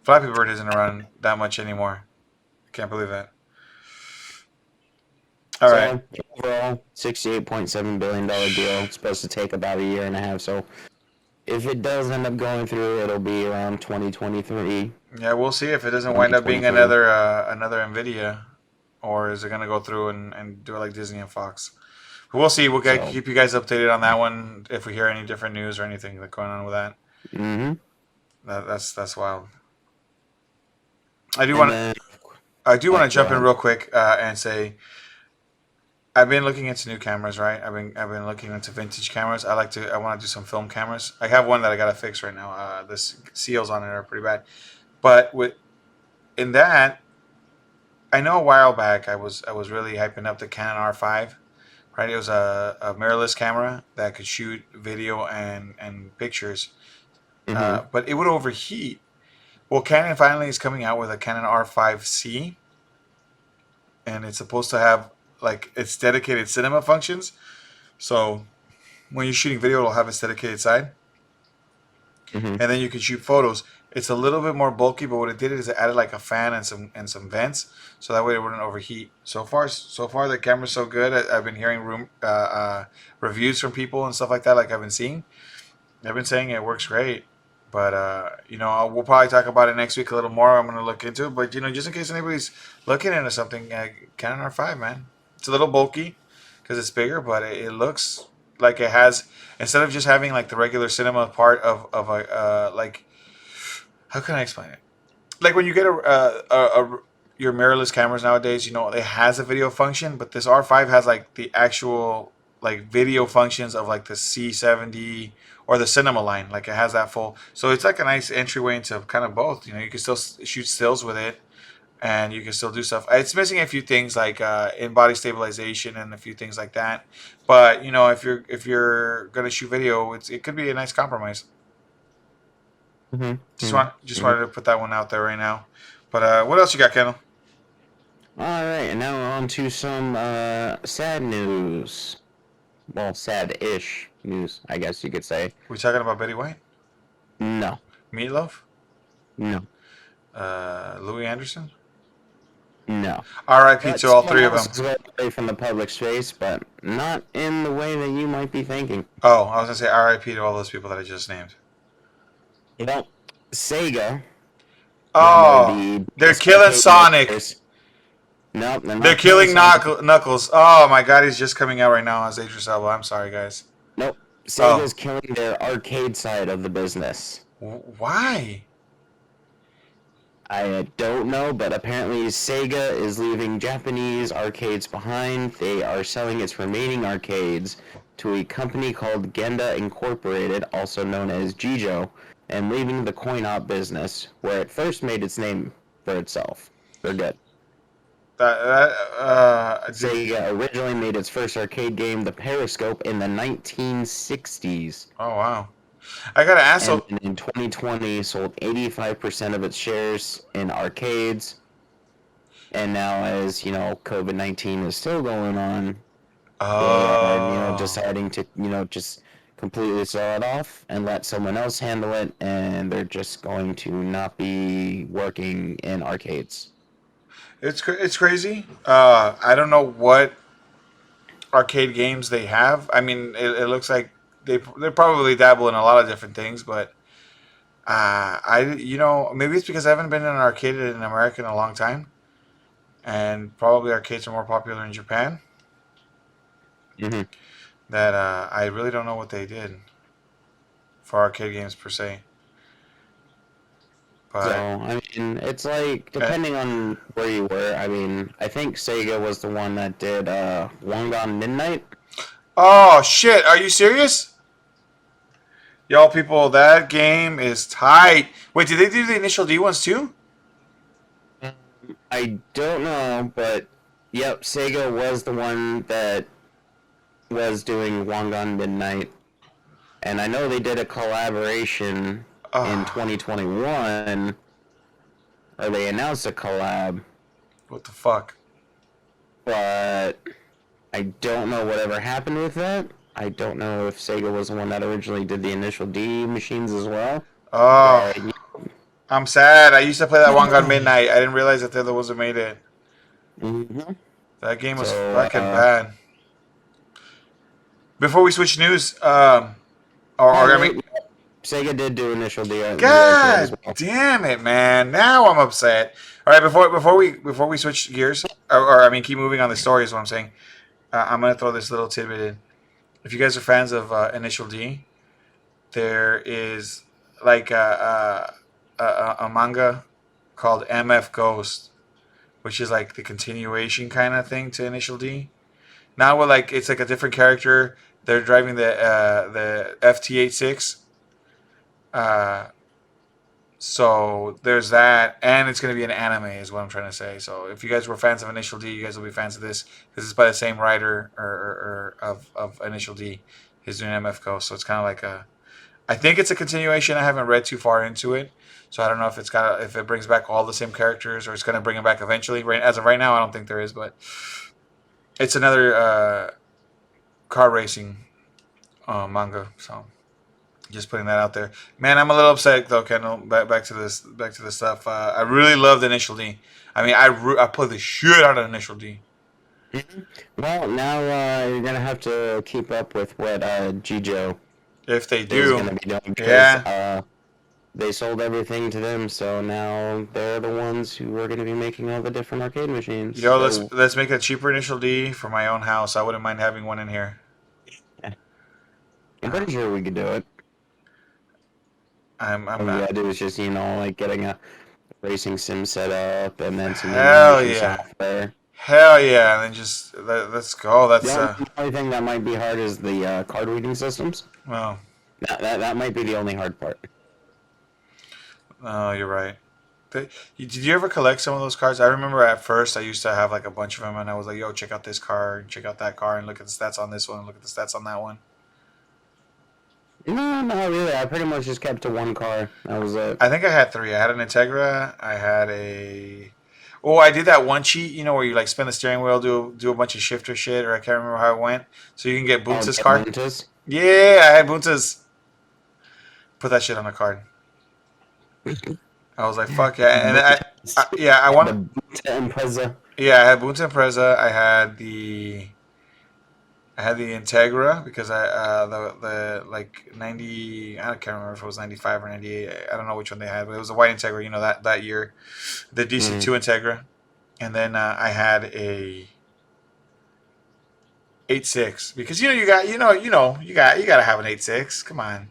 Flappy Bird isn't around that much anymore. I can't believe that. All right. So, overall, $68.7 billion deal. It's supposed to take about a year and a half. So, if it does end up going through, it'll be around 2023, Yeah, we'll see if it doesn't wind up being 2024. another Nvidia, or is it gonna go through and do it like Disney and Fox? But we'll see. We'll So, keep you guys updated on that one if we hear any different news or anything that's going on with that. hmm That's wild. I do and want then, I do want to go jump in ahead. real quick and say I've been looking into new cameras. Right, I've been looking into vintage cameras. I want to do some film cameras. I have one that I gotta fix right now. The seals on it are pretty bad. But in that, I know a while back I was really hyping up the Canon R5. Right, it was a mirrorless camera that could shoot video and pictures, hmm but it would overheat. Well, Canon finally is coming out with a Canon R5C, and it's supposed to have like its dedicated cinema functions. So when you're shooting video, it'll have its dedicated side, hmm and then you can shoot photos. It's a little bit more bulky, but what it did is it added like a fan and some vents, so that way it wouldn't overheat. So far the camera's so good. I've been hearing reviews from people and stuff like that. Like I've been seeing, they've been saying it works great. But we'll probably talk about it next week a little more. I'm gonna look into it, but just in case anybody's looking into something, Canon R5, man, it's a little bulky because it's bigger, but it looks like it has, instead of just having like the regular cinema part of a like, how can I explain it? Like when you get your mirrorless cameras nowadays, it has a video function, but this R5 has like the actual like video functions of like the C70 or the cinema line. Like it has that full, so it's like a nice entryway into kind of both. You can still shoot stills with it, and you can still do stuff. It's missing a few things like in body stabilization and a few things like that. But if you're gonna shoot video, it could be a nice compromise. hmm Just hmm wanted to put that one out there right now. But what else you got, Kendall? Alright, and now on to some sad news. Well, sad-ish news, I guess you could say. We talking about Betty White? No. Meatloaf? No. Louis Anderson? No. R.I.P. But to all someone three of else them. is going away from the public space, but not in the way that you might be thinking. Oh, I was gonna say R.I.P. to all those people that I just named. You know, Sega, one of Oh, the they're biggest killing arcade Sonic. makers. No, they're They're not killing killing Sonic. Knuckles. Oh my God, he's just coming out right now as Idris Elba. I'm sorry, guys. Nope. Oh, Sega's killing their arcade side of the business. why? I don't know, but apparently Sega is leaving Japanese arcades behind. They are selling its remaining arcades to a company called Genda Incorporated, also known as Jijo, and leaving the coin-op business, where it first made its name for itself. For good. Did, Sega originally made its first arcade game, the Periscope, in the 1960s. oh wow. I gotta ask. And So, then in 2020 sold 85% of its shares in arcades. And now, as you know, COVID-19 is still going on, they are, oh, deciding to, just completely sell it off and let someone else handle it, and they're just going to not be working in arcades. it's crazy. I don't know what arcade games they have. I mean, it looks like they probably dabble in a lot of different things, but maybe it's because I haven't been in an arcade in America in a long time, and probably arcades are more popular in Japan. hmm That I really don't know what they did for arcade games per se, So, but I mean, it's like, uh, depending on where you were, I mean, I think Sega was the one that did One Gone Midnight. oh shit, are you serious? Y'all people, that game is tight. Wait, did they do the initial D ones too? I don't know, but yep, Sega was the one that was doing One Gone Midnight. And I know they did a collaboration in Ah, 2021, or they announced a collab, what the fuck? but I don't know whatever happened with that. I don't know if Sega was the one that originally did the initial D machines as well. Oh, But I'm sad. I used to play that One Gun Midnight. I didn't realize that they're the ones that made it. Mhm. That game was So, fucking bad. Before we switch news, or I mean, wait, Sega did do initial D arcade as God well. damn it, man! Now I'm upset. All right, before we switch gears, or I mean, keep moving on the story is what I'm saying. I'm gonna throw this little tidbit in. If you guys are fans of Initial D, there is like a manga called MF Ghost, which is like the continuation kind of thing to Initial D. Now we're like it's like a different character. They're driving the FT86. Uh, so there's that, and it's going to be an anime, is what I'm trying to say. So if you guys were fans of Initial D, you guys will be fans of this. This is by the same writer or of Initial D. He's doing MF Ghost, so it's kind of like a. I think it's a continuation. I haven't read too far into it, so I don't know if it brings back all the same characters or it's going to bring them back eventually. Right as of right now, I don't think there is, but it's another car racing manga. So just putting that out there, man. I'm a little upset though, Kendall. Back to this stuff. I really loved Initial D. I mean, I played the shit out of Initial D. Mhm. Well, now you're gonna have to keep up with what Jijo If they is do, gonna be doing because yeah. they sold everything to them, so now they're the ones who are gonna be making all the different arcade machines. Yo, So let's make a cheaper Initial D for my own house. I wouldn't mind having one in here. yeah, I'm pretty sure we could do it. I'm All we not. gotta do is just like getting a racing sim set up and then some Hell emulation yeah, software. hell yeah. And then just let's go. The That's only thing that might be hard is the card reading systems. well, That might be the only hard part. no, you're right. Did you ever collect some of those cards? I remember at first I used to have like a bunch of them, and I was like, "Yo, check out this card, check out that card, and look at the stats on this one, and look at the stats on that one." No, not really. I pretty much just kept to one car. That was it. I think I had three. I had an Integra. I had a. Oh, I did that one cheat, where you like spin the steering wheel, do a bunch of shifter shit, or I can't remember how it went. So you can get Oh, Boonta's get car. Montes. Yeah, I had Boonta's. Put that shit on the card. I was like, fuck yeah, and yeah, I The want. Bunta Impreza. Yeah, I had Bunta Impreza. I had the Integra because the like 90. I can't remember if it was 95 or 98. I don't know which one they had, but it was a white Integra. That year, the DC2 Mm. Integra, and then I had a 8.6 because you gotta have an 8.6. Come on.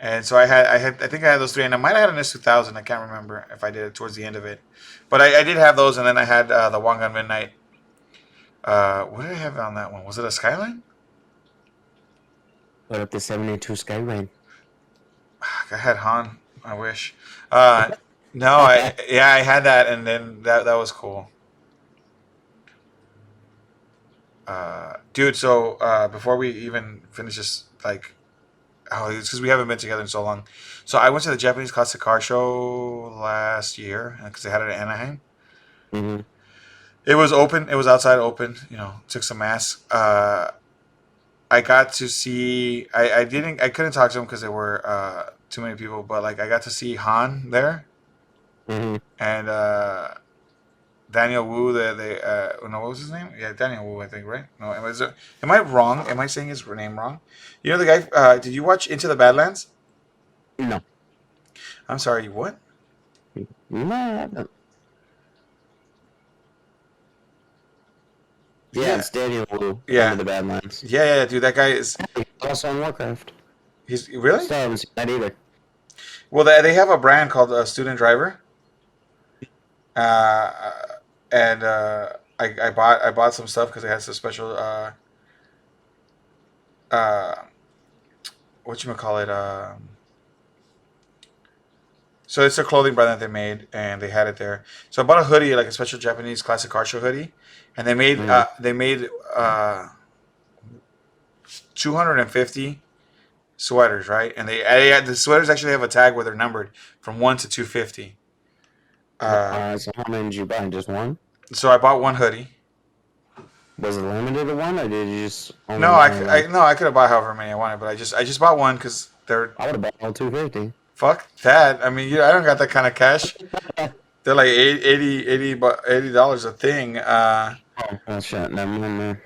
And so I think I had those three, and I might have had an S2000. I can't remember if I did it towards the end of it, but I did have those, and then I had the Wangan Midnight. What did I have on that one? Was it a Skyline? Put up the 72 Skyline. I had Han. I wish. Uh, no, I had that, and then that was cool. Dude, so before we even finish this, like, oh, it's because we haven't been together in so long. So I went to the Japanese Classic Car Show last year because they had it in Anaheim. Mm-hmm. It was open. It was outside open. Took some masks. I got to see. I didn't. I couldn't talk to them because there were too many people. But like, I got to see Han there Mm-hmm. and Daniel Wu. No, what was his name? Yeah, Daniel Wu. I think right. No, am I wrong? Am I saying his name wrong? You know the guy. Did you watch Into the Badlands? No. I'm sorry. What? No. Yeah, Yeah. it's Daniel Wu into Yeah. the Badlands. Yeah. Dude, that guy is. He's also on Warcraft. He's really. Still haven't seen that either. Well, they have a brand called Student Driver. Uh, and I bought some stuff because it has some special uh what you call it so it's a clothing brand that they made and they had it there. So I bought a hoodie, like a special Japanese classic car show hoodie, and Mm. they made 250 sweaters, right? And they had, the sweaters actually have a tag where they're numbered from 1 to 250. So how many did you buy? Just one? So I bought one hoodie. Was it limited to one, or did you just only No, buy one? I could have bought however many I wanted, but I just bought one because they're I would have bought all 250. fuck that. I mean, I don't got that kind of cash. They're like 80 dollars a thing. Oh, well, shit. Never mind, man.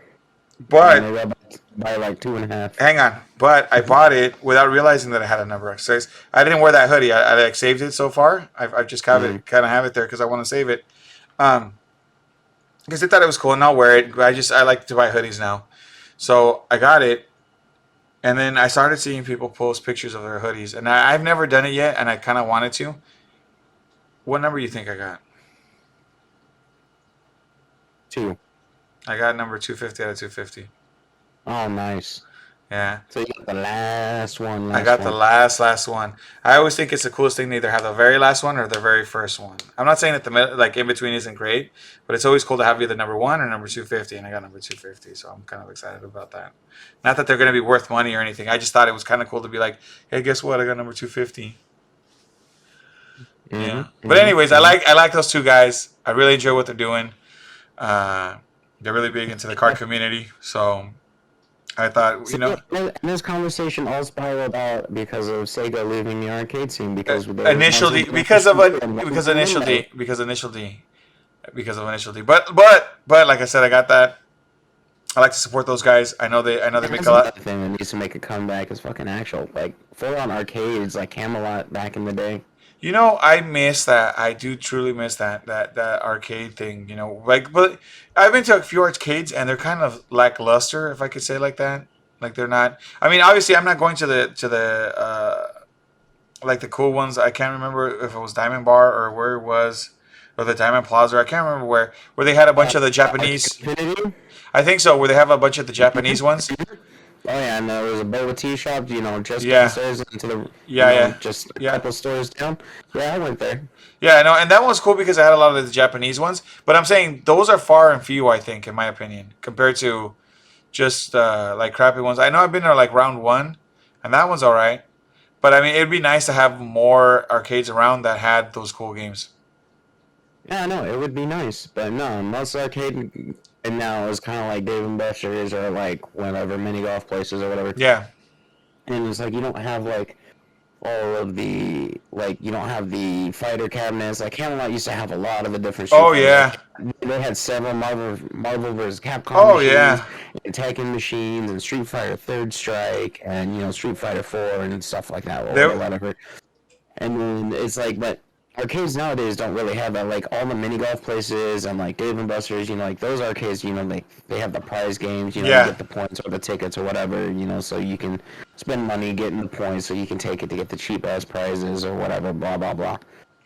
But Maybe I'll buy like two and a half. hang on. But I bought it without realizing that it had a number X6. I didn't wear that hoodie. I like saved it so far. I just kind of have it there because I want to save it. Because I thought it was cool and I'll wear it. But I like to buy hoodies now. So I got it. And then I started seeing people post pictures of their hoodies. And I've never done it yet. And I kind of wanted to. What number do you think I got? Two. I got number 250 out of 250. Oh, nice. Yeah. So you got the last one. I got the last one. I always think it's the coolest thing to either have the very last one or the very first one. I'm not saying that the like in between isn't great, but it's always cool to have either number one or number 250, and I got number 250, so I'm kind of excited about that. Not that they're going to be worth money or anything. I just thought it was kind of cool to be like, hey, guess what? I got number 250. Yeah. But anyways, I like those two guys. I really enjoy what they're doing. They're really big into the card community, so I thought, And this conversation all spiraled out because of Sega leaving the arcade scene because initial D because of initial D. But like I said, I got that. I like to support those guys. I know they make a lot. Thing that needs to make a comeback is fucking actual like full on arcades like Camelot back in the day. I miss that. I do truly miss that arcade thing. But I've been to a few arcades and they're kind of lackluster, if I could say it like that. Like they're not. I mean, obviously, I'm not going to the like the cool ones. I can't remember if it was Diamond Bar or where it was, or the Diamond Plaza. I can't remember where they had a bunch of the Japanese. Infinity? I think so. Where they have a bunch of the Japanese ones. Oh yeah, and there was a boba tea shop, just Yeah. downstairs into the, Yeah. just a Yeah. couple stores down. Yeah, I went there. Yeah, I know, and that one was cool because I had a lot of the Japanese ones. But I'm saying those are far and few, I think, in my opinion, compared to just like crappy ones. I know I've been there like round one, and that one's all right. But I mean, it'd be nice to have more arcades around that had those cool games. Yeah, no, it would be nice, but no, most arcade and now is kind of like Dave and Buster's or like whatever mini golf places or whatever. Yeah. And it's like you don't have like all of the like you don't have the fighter cabinets. Like Camelot used to have a lot of the different Street Oh Fighters. Like yeah. they had several Marvel vs. Capcom Oh machines, yeah. and Tekken machines, and Street Fighter Third Strike, and Street Fighter 4 and stuff like that, or There. whatever. And then it's like, but arcades nowadays don't really have that. Like all the mini golf places and like Dave and Buster's, like those arcades, they have the prize games. You Yeah. get the points or the tickets or whatever. So you can spend money getting the points, so you can take it to get the cheap ass prizes or whatever. Blah blah blah.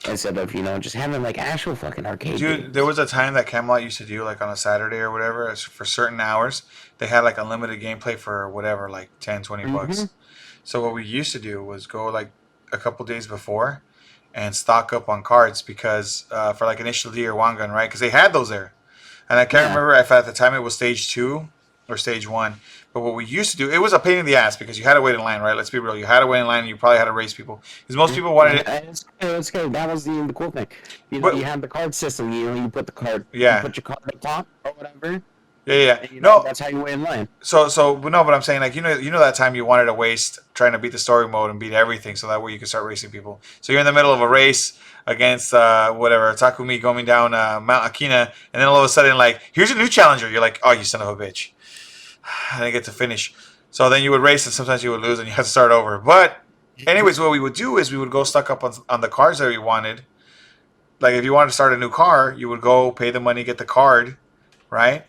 Instead of just having like actual fucking arcade Dude, there games. was a time that Camelot used to do like on a Saturday or whatever for certain hours. They had like unlimited gameplay for whatever, like 10, 20 Mm-hmm. bucks. So what we used to do was go like a couple days before and stock up on cards because for like Initial D or Wangan, right? Because they had those there. And I can't Yeah. remember if at the time it was stage 2 or stage 1. But what we used to do, it was a pain in the ass because you had to wait in line, right? Let's be real. You had to wait in line and you probably had to race people. Because most people wanted it. It's good. That was the cool thing. You But had the card system. You put the card, you yeah. put your card up top or whatever, Yeah, yeah. and No, that's how you wait in line. but no, but I'm saying like you know that time you wanted to waste trying to beat the story mode and beat everything, so that way you could start racing people. So you're in the middle of a race against whatever Takumi going down Mount Akina, and then all of a sudden like here's a new challenger. You're like, oh, you son of a bitch, I didn't get to finish. So then you would race, and sometimes you would lose, and you had to start over. But anyways, what we would do is we would go stock up on the cars that we wanted. Like if you wanted to start a new car, you would go pay the money, get the card, right?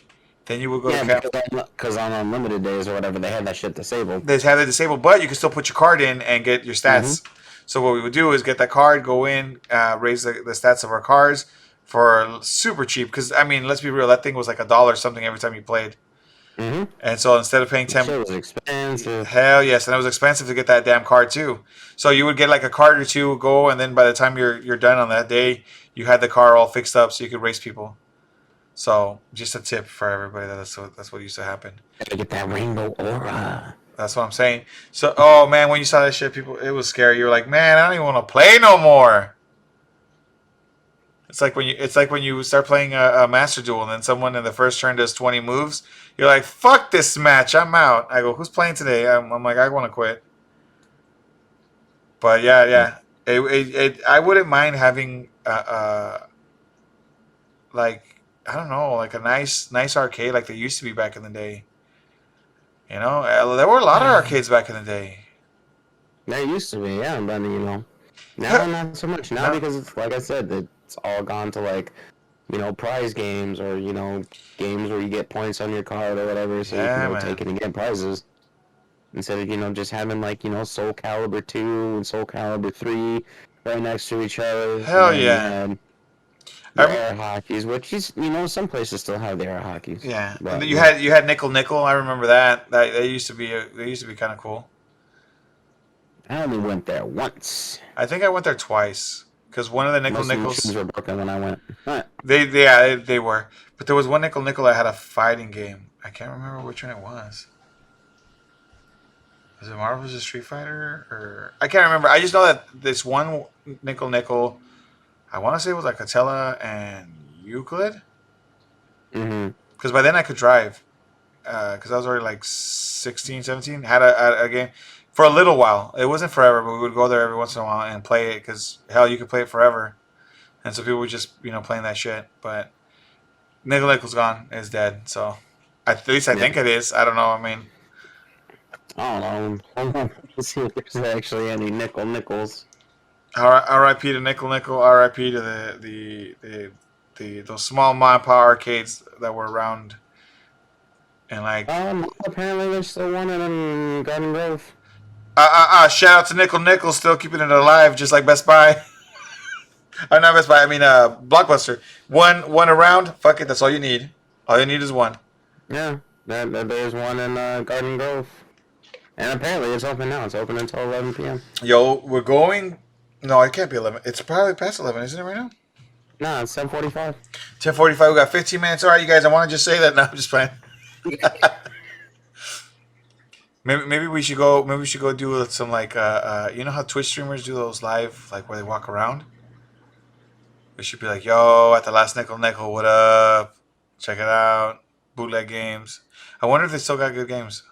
Then you would go to Yeah, camp. because on unlimited days or whatever, they had that shit disabled. They have it disabled, but you can still put your card in and get your Mm-hmm. stats. So what we would do is get that card, go in, raise the stats of our cars for super cheap. Because I mean, let's be real, that thing was like $1 something every time you played. Mm-hmm. And so instead of paying Shit 10, was expensive. hell yes, and it was expensive to get that damn card too. So you would get like a card or two, go, and then by the time you're done on that day, you had the car all fixed up so you could race people. So just a tip for everybody that's what used to happen. Gotta get that rainbow aura. That's what I'm saying. So, oh man, when you saw that shit, people, it was scary. You were like, man, I don't even want to play no more. It's like when you start playing a master duel, and then someone in the first turn does 20 moves. You're like, fuck this match, I'm out. I go, who's playing today? I'm like, I want to quit. But yeah, yeah, I wouldn't mind having like I don't know, like a nice arcade like they used to be back in the day. There were a lot of arcades back in the day. That used to be, yeah, but now not so much. Now No, because it's like I said, it's all gone to like, prize games or games where you get points on your card or whatever, so you can yeah, go man. take it and get prizes instead of just having like Soul Calibur 2 and Soul Calibur 3 right next to each other, and Hell then you yeah. had I your rem- air hockeys, which is some places still have the air hockeys, yeah, and but then you yeah, had you had nickel. I remember that. They used to be kind of cool. I only went there once. I think I went there twice because one of the Most of the machines nickels were broken when I went. But they were, but there was one nickel that had a fighting game. I can't remember which one it was. Was it Marvel vs. Street Fighter or I can't remember. I just know that this one nickel. I want to say it was like Catella and Euclid mm-hmm. because by then I could drive. Because I was already like 16, 17. Had a game for a little while. It wasn't forever, but we would go there every once in a while and play it because hell, you could play it forever. And so people were just playing that shit. But Nickel's gone, is dead. So at least I Yeah. think it is. I don't know. I mean, I don't know. Hold on. Let's see if there's actually any nickels. R.I.P. to Nickel. R.I.P. to the those small mom and pop arcades that were around. And like, Apparently there's still one in Garden Grove. shout out to Nickel, still keeping it alive, just like Best Buy. Or not Best Buy. I mean, Blockbuster. One around. Fuck it. That's all you need. All you need is one. Yeah, there's one in Garden Grove. And apparently it's open now. It's open until 11 p.m. Yo, we're going. No, it can't be 11. It's probably past 11, isn't it right now? No, it's 10:45. 10:45. We got 15 minutes. All right, you guys. I want to just say that. No, I'm just playing. Maybe we should go. Maybe we should go do some like you know how Twitch streamers do those live like where they walk around. We should be like, yo, at the last nickel, what up? Check it out. Bootleg games. I wonder if they still got good games.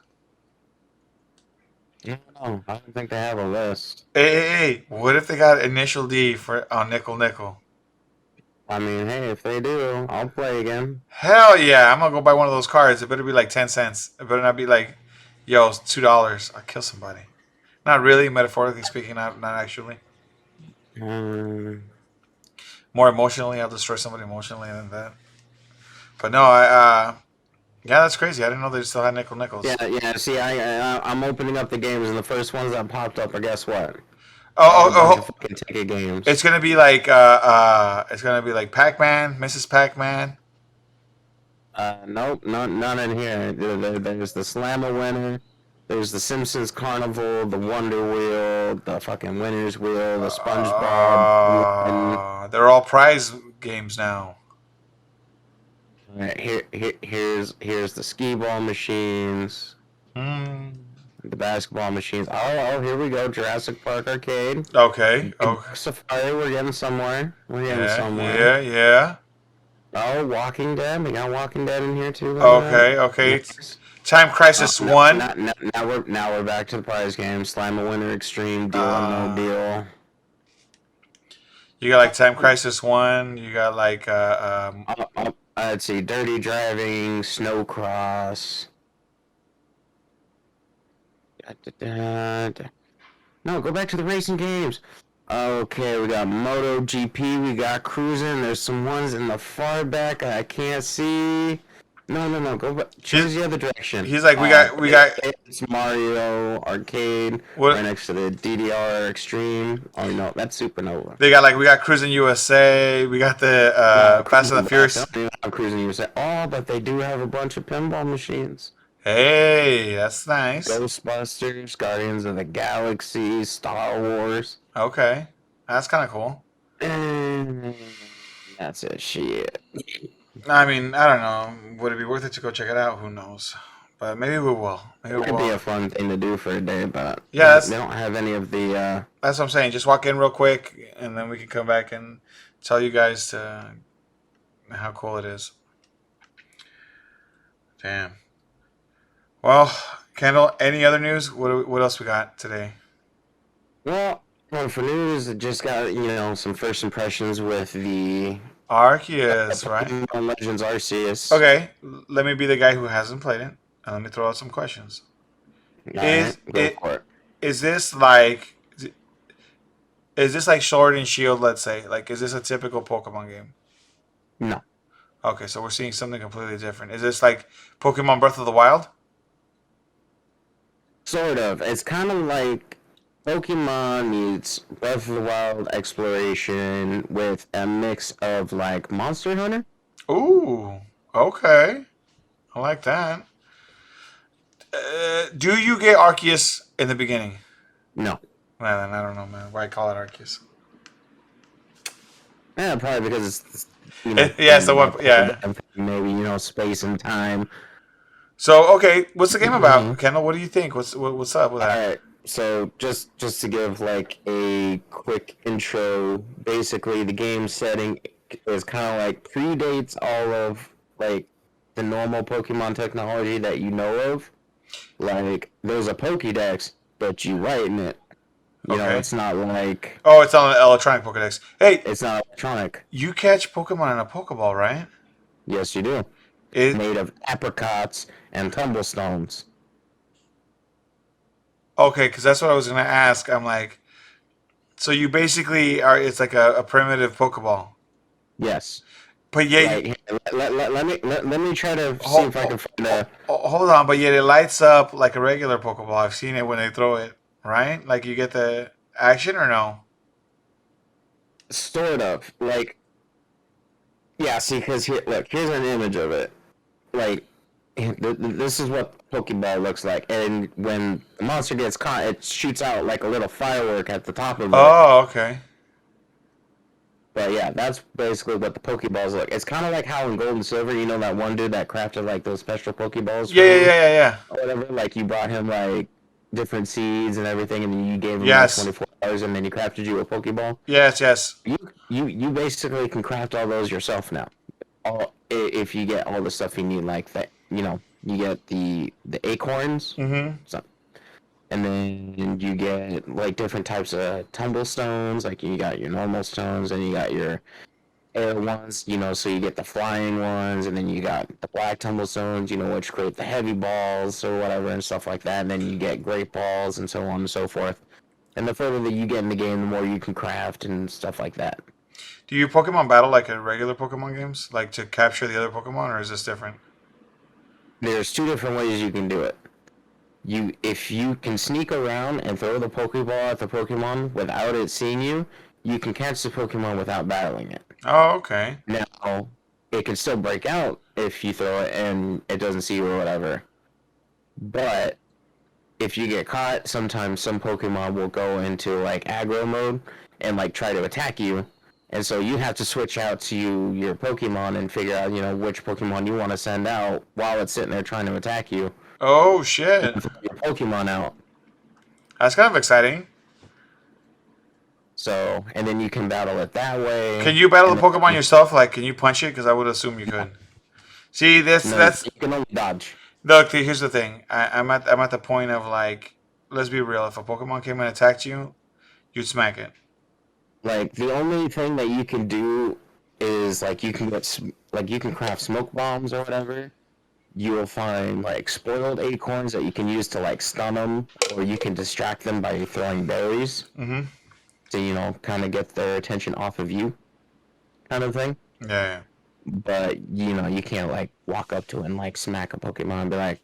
I don't know. I don't think they have a list. Hey, what if they got Initial D for on nickel? I mean, hey, if they do, I'll play again. Hell yeah, I'm gonna go buy one of those cards. It better be like 10 cents. It better not be like, yo, it's $2. I'll kill somebody. Not really, metaphorically speaking, not actually. Um, More emotionally, I'll destroy somebody emotionally than that. But no, yeah, that's crazy. I didn't know they still had nickels. yeah. See, I'm opening up the games, and the first ones that popped up are guess what? Oh, A bunch of fucking ticket games. it's gonna be like Pac-Man, Mrs. Pac-Man. Nope, none in here. There's the Slammer winner. There's the Simpsons Carnival, the Wonder Wheel, the fucking Winner's Wheel, the SpongeBob one. They're all prize games now. Alright, here's the skee ball machines, Hmm. the basketball machines. Oh, here we go, Jurassic Park Arcade. Okay. Big Okay. Safari, we're getting somewhere. Yeah. Oh, Walking Dead. We got Walking Dead in here too. Okay. Nice. Time Crisis 1. Now we're back to the prize game. Slam a Winner Extreme, Deal or No Deal. You got like Time Crisis 1. You got like Let's see, Dirty Driving, Snowcross. No, go back to the racing games. Okay, we got MotoGP, we got Cruising. There's some ones in the far back I can't see. No, go back. Choose the other direction. He's like, we got. It's Mario Arcade What? right next to the DDR Extreme. Oh no, that's Supernova. We got Cruising USA. We got the Fast and the Furious. They don't even have Cruising USA. Oh, but they do have a bunch of pinball machines. Hey, that's nice. Ghostbusters, Guardians of the Galaxy, Star Wars. Okay, that's kind of cool. And that's it. Shit. I mean, I don't know. Would it be worth it to go check it out? Who knows? But maybe we will. It might be a fun thing to do for a day, but yeah, they don't have any of the. That's what I'm saying. Just walk in real quick, and then we can come back and tell you guys how cool it is. Damn. Well, Kendall, any other news? What else we got today? Well, for news, it just got some first impressions with the Arceus, right? Legends Arceus. Okay, let me be the guy who hasn't played it, and let me throw out some questions. Is this like Sword and Shield? Let's say, like, is this a typical Pokemon game? No. Okay, so we're seeing something completely different. Is this like Pokemon Breath of the Wild? Sort of. It's kind of like Pokemon meets Breath of the Wild exploration with a mix of like Monster Hunter. Ooh, okay. I like that. Do you get Arceus in the beginning? No. Man, I don't know, man. Why call it Arceus? Yeah, probably because it's it's the one. Yeah. Maybe space and time. So okay, what's the game about, Kendall? What do you think? What's up with that? All right. So just to give like a quick intro, basically the game setting is kind of like predates all of like the normal Pokemon technology that you know of. Like there's a Pokédex, but you write in it. You know, it's not like it's on an electronic Pokédex. Hey, it's not electronic. You catch Pokemon in a Pokeball, right? Yes, you do. Made of apricots and tumblestones. Okay, because that's what I was gonna ask. I'm like, so you basically are. It's like a primitive Pokeball. Yes. But yet, let me try to see if I can find a. Hold on, but yet it lights up like a regular Pokeball. I've seen it when they throw it, right? Like you get the action or no? Sort of. Like, yeah. See, because here's an image of it. Like, this is what Pokeball looks like, and when the monster gets caught, it shoots out like a little firework at the top of it. Oh, okay. But yeah, that's basically what the Pokeballs look. It's kind of like how in Gold and Silver, you know that one dude that crafted like those special Pokeballs? Yeah. Or whatever. Like you brought him like different seeds and everything, and then you gave him yes. like 24 stars, and then you crafted you a Pokeball. Yes, yes. You basically can craft all those yourself now. If you get all the stuff you need, like that, you get the acorns, Mm-hmm. so, and then you get like different types of tumble stones. Like you got your normal stones, and you got your air ones. So you get the flying ones, and then you got the black tumble stones. Which create the heavy balls or whatever and stuff like that. And then you get great balls and so on and so forth. And the further that you get in the game, the more you can craft and stuff like that. Do you Pokemon battle like in regular Pokemon games, like to capture the other Pokemon, or is this different? There's two different ways you can do it. If you can sneak around and throw the Pokeball at the Pokemon without it seeing you, you can catch the Pokemon without battling it. Oh, okay. Now, it can still break out if you throw it and it doesn't see you or whatever. But if you get caught, sometimes some Pokemon will go into like aggro mode and like try to attack you. And so you have to switch out to your Pokemon and figure out, which Pokemon you want to send out while it's sitting there trying to attack you. Oh shit. And throw your Pokemon out. That's kind of exciting. So, and then you can battle it that way. Can you battle And the Pokemon yourself? Like, can you punch it? Because I would assume you could. See, no, that's you can only dodge. look. Here's the thing. I'm at the point of like, let's be real. If a Pokemon came and attacked you, you'd smack it. Like the only thing that you can do is like you can craft smoke bombs or whatever. You will find like spoiled acorns that you can use to like stun them, or you can distract them by throwing berries Mm-hmm. to kind of get their attention off of you, kind of thing. Yeah, yeah. But you can't like walk up to it and like smack a Pokemon and be like,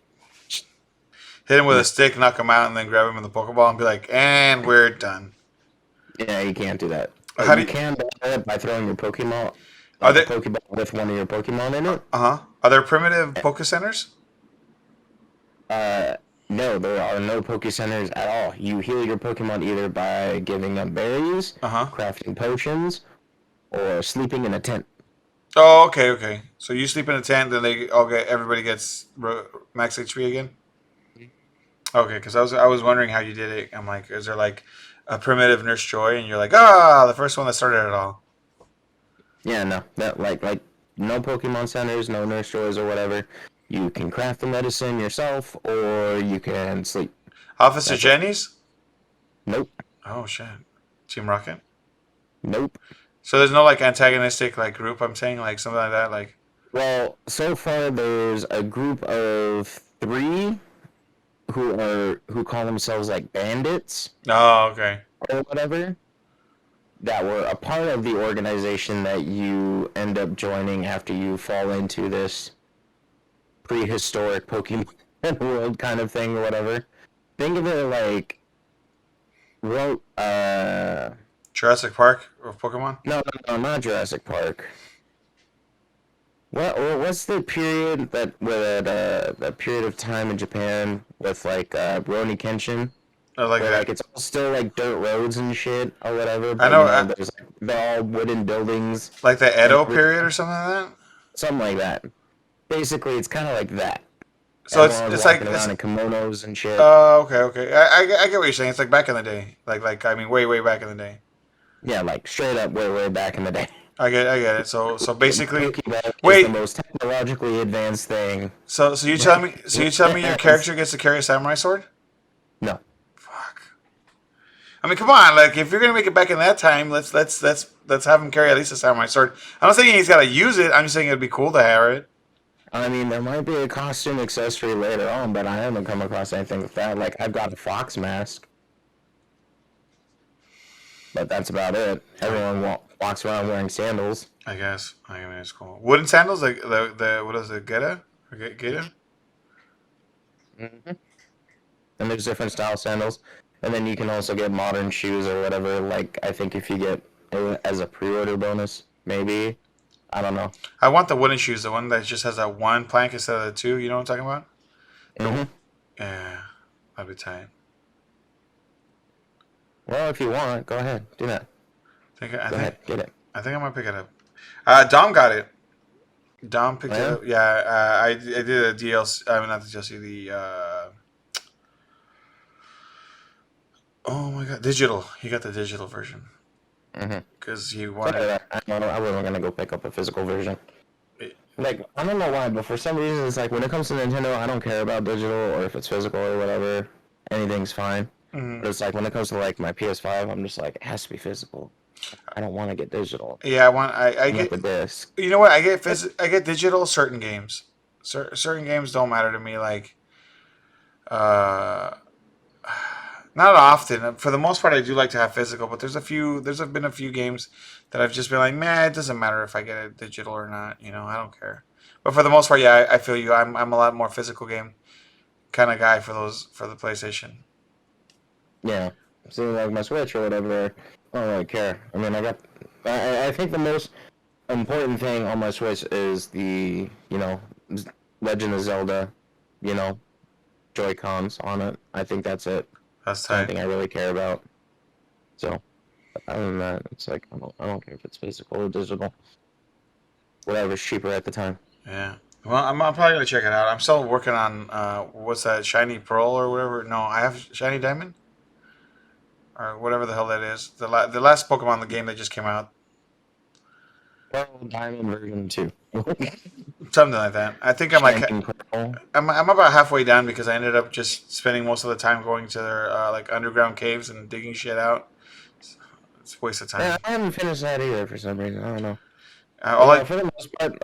Hit him with a stick, knock him out, and then grab him in the Pokeball and be like, and we're done. yeah, you can't do that. But How do you you, can do it by throwing your Pokemon, are like a there? Pokeball with one of your Pokemon in it. Uh-huh. Are there primitive Poke Centers? Uh, no, there are no Poke Centers at all. You heal your Pokemon either by giving them berries, Uh-huh. crafting potions, or sleeping in a tent. Oh, okay, okay. So you sleep in a tent, then everybody gets max HP again? Okay, because I was wondering how you did it. I'm like, is there like a primitive Nurse Joy, and you're like, the first one that started it all. Yeah, no, that like no Pokemon Centers, no Nurse Joys or whatever. You can craft the medicine yourself, or you can sleep. Officer That's it. Jenny's? Nope, Oh shit. Team Rocket? nope. So there's no like antagonistic like group. I'm saying like something like that. Like, Well, so far there's a group of 3 who call themselves like bandits oh, okay. or whatever, that were a part of the organization that you end up joining after you fall into this prehistoric Pokemon world kind of thing or whatever. Think of it like wrote Jurassic Park of Pokemon. no, not Jurassic Park. What's the period that period of time in Japan with like Rurouni Kenshin? I like Where that. like it's all still like dirt roads and shit or whatever, I but know. there's like they're all wooden buildings Like the and Edo period or something like that. something like that. Basically, it's kind of like that. So it's Everyone's it's like walking it's. around in kimonos and shit. Okay, okay. I get what you're saying. It's like back in the day. Like I mean, way back in the day. Yeah, like straight up way back in the day. I get it. So basically, Pokeball is the wait. most technologically advanced thing. So you tell me. So you tell me your character gets to carry a samurai sword? No. Fuck. I mean, come on. Like, if you're gonna make it back in that time, let's have him carry at least a samurai sword. I'm not saying he's gotta use it. I'm just saying it'd be cool to have it. I mean, there might be a costume accessory later on, but I haven't come across anything with that. Like, I've got a fox mask, but that's about it. Everyone walks around wearing sandals. I guess. I mean, it's cool. Wooden sandals, like the what is it, Geta? Geta? Mm-hmm. And there's different style sandals. And then you can also get modern shoes or whatever. Like, I think if you get it as a pre-order bonus, maybe. I don't know. I want the wooden shoes, the one that just has that one plank instead of the two. You know what I'm talking about? Mm-hmm. Yeah, that'd be tight. Well, if you want, go ahead. Do that. I Go think ahead. Get it. I think I might pick it up. Dom got it. Dom picked it Yeah? up. Yeah, I did a DLC. I mean, not the DLC. Oh my god, digital. He got the digital version Mm-hmm. because he So wanted. I wasn't gonna go pick up a physical version. Like, I don't know why, but for some reason, it's like when it comes to Nintendo, I don't care about digital or if it's physical or whatever. Anything's fine. Mm, But it's like when it comes to like my PS5, I'm just like, it has to be physical. I don't want to get digital. yeah, I want. I I want get. the disc. You know what? I get digital certain games. Certain games don't matter to me. Like, uh, not often. For the most part, I do like to have physical. But there's a few. Been a few games that I've just been like, man, it doesn't matter if I get it digital or not. You know, I don't care. But for the most part, yeah, I feel you. I'm a lot more physical game kind of guy for the PlayStation. Yeah. So like my Switch or whatever, I don't really care. I mean, I think the most important thing on my Switch is the, Legend of Zelda, you know, Joy Cons on it. I think that's it. That's The only tight. thing I really care about. So other than that, it's like I don't care if it's physical or digital. Whatever's cheaper at the time. Yeah. Well, I'm probably gonna check it out. I'm still working on what's that, shiny pearl or whatever. No, I have shiny diamond or whatever the hell that is. The last Pokemon the game that just came out, Pearl Diamond version 2. something like that. I think Shining Pearl. I'm about halfway done because I ended up just spending most of the time going to their like underground caves and digging shit out. It's a waste of Yeah, time. I haven't finished that either for some reason. I don't know. All But I for the most part,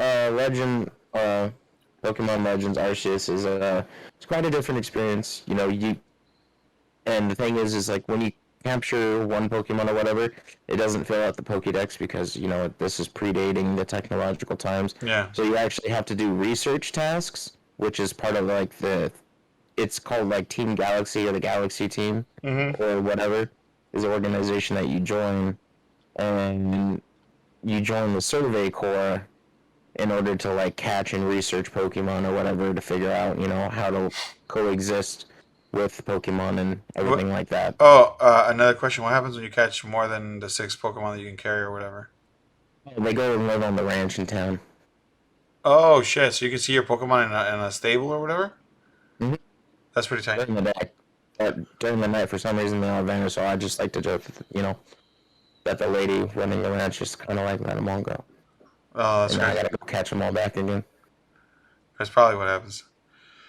Pokemon Legends Arceus is it's quite a different experience. And the thing is like when you capture one Pokemon or whatever, it doesn't fill out the Pokédex because this is predating the technological times. yeah. So you actually have to do research tasks, which is part of like it's called like Team Galaxy or the Galaxy Team Mm-hmm. or whatever is the organization that you join, and you join the Survey Corps in order to like catch and research Pokemon or whatever to figure out, how to coexist with Pokemon and What? everything like that. Oh, another question. What happens when you catch more than the 6 Pokemon that you can carry or whatever? They go and live on the ranch in town. Oh shit! So you can see your Pokemon in a stable or whatever. Mm-hmm. That's pretty tight. During the day. But during the night, for some reason, they all vanish. So I just like to joke, that the lady running the ranch just kind of like let them all go, Oh, that's and now I crazy. gotta go catch them all back again. That's probably what happens.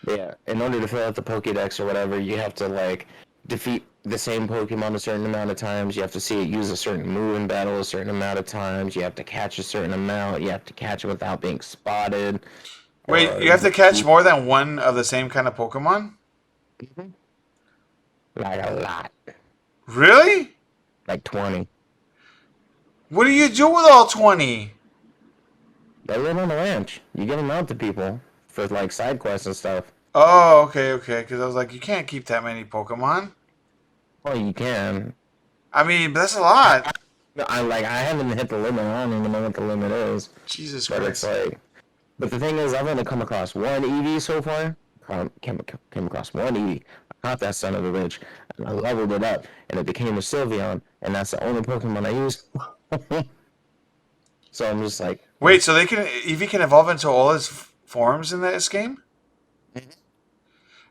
Yeah, in order to fill out the Pokédex or whatever, you have to like defeat the same Pokemon a certain amount of times. You have to see it use a certain move in battle a certain amount of times. You have to catch a certain amount. You have to catch it without being spotted. Wait, Or you have to catch more than one of the same kind of Pokemon? like a lot, Really? like 20. What do you do with all 20? They live on the ranch. You give them out to people for like side quests and stuff. Oh, okay, okay. Because I was like, you can't keep that many Pokemon. Well, you can. I mean, but that's a lot. I haven't hit the limit. I don't even know what the limit is. Jesus But it's Christ. like, but the thing is, I've only come across one EV so far. Came across one EV. I caught that son of a bitch, and I leveled it up, and it became a Sylveon, and that's the only Pokemon I use. So I'm just like, Wait, so Eevee can evolve into all its forms in this game?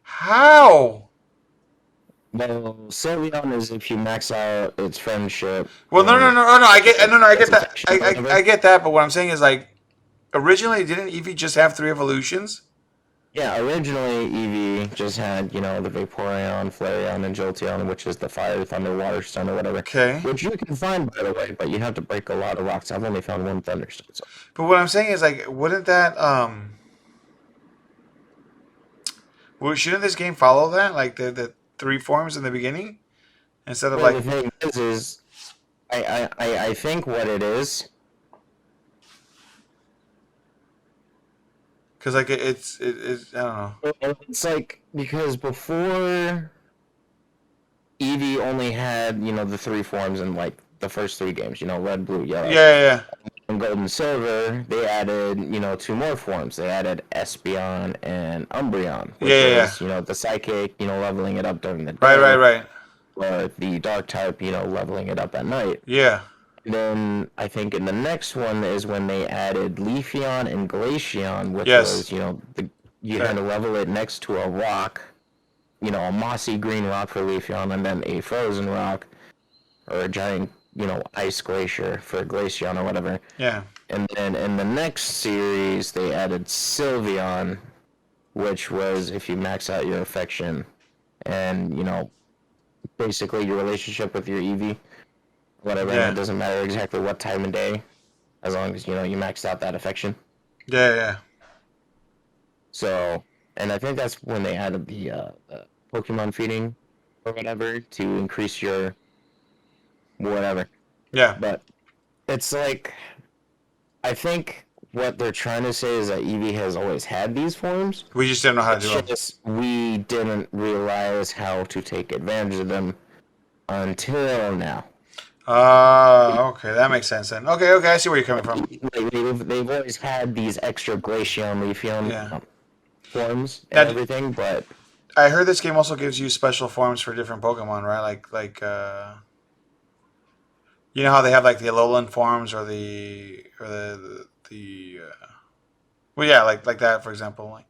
How? well, Sylveon is if you max out its friendship Well, no, no, and no, no, no. I get its that. affection or I whatever. get that. But what I'm saying is, like, originally, didn't Eevee just have 3 evolutions? Yeah, originally Eevee just had, the Vaporeon, Flareon, and Jolteon, which is the Fire, Thunder, Water Stone, or whatever. Okay. Which you can find, by the way, but you have to break a lot of rocks. I've only found one Thunderstone. So. But what I'm saying is, like, wouldn't that well, shouldn't this game follow that? Like the 3 forms in the beginning instead of Well, the like thing is I think what it is, because like it's I don't know. it's like, because before Eevee only had, the 3 forms in, like, the first 3 games, Red, Blue, Yeah, Yellow. yeah, yeah. In Gold and Silver, they added, 2 more forms. They added Espeon and Umbreon, Yeah, which yeah, yeah. is, the Psychic, leveling it up during the Right, right, day, right. or the Dark type, leveling it up at night. Yeah. And then I think in the next one is when they added Leafeon and Glaceon, which Yes. was, you Okay. had to level it next to a rock a mossy green rock for Leafeon, and then a frozen rock or a giant, ice glacier for Glaceon or whatever. Yeah. And then in the next series, they added Sylveon, which was if you max out your affection and, basically your relationship with your Eevee, whatever, and it Yeah. doesn't matter exactly what time of day, as long as, you maxed out that affection. Yeah. Yeah. So, and I think that's when they added the Pokemon feeding or whatever to increase your whatever. Yeah. But it's like, I think what they're trying to say is that Eevee has always had these forms. We just didn't know how to It's do them. just we didn't realize how to take advantage of them until now. Okay, that makes sense then. Okay, okay, I see where you're coming from. They've always had these extra Glaceon, Leafeon Yeah. forms and Now, everything, but I heard this game also gives you special forms for different Pokemon, right? You know how they have like the Alolan forms or well, yeah, like that for example.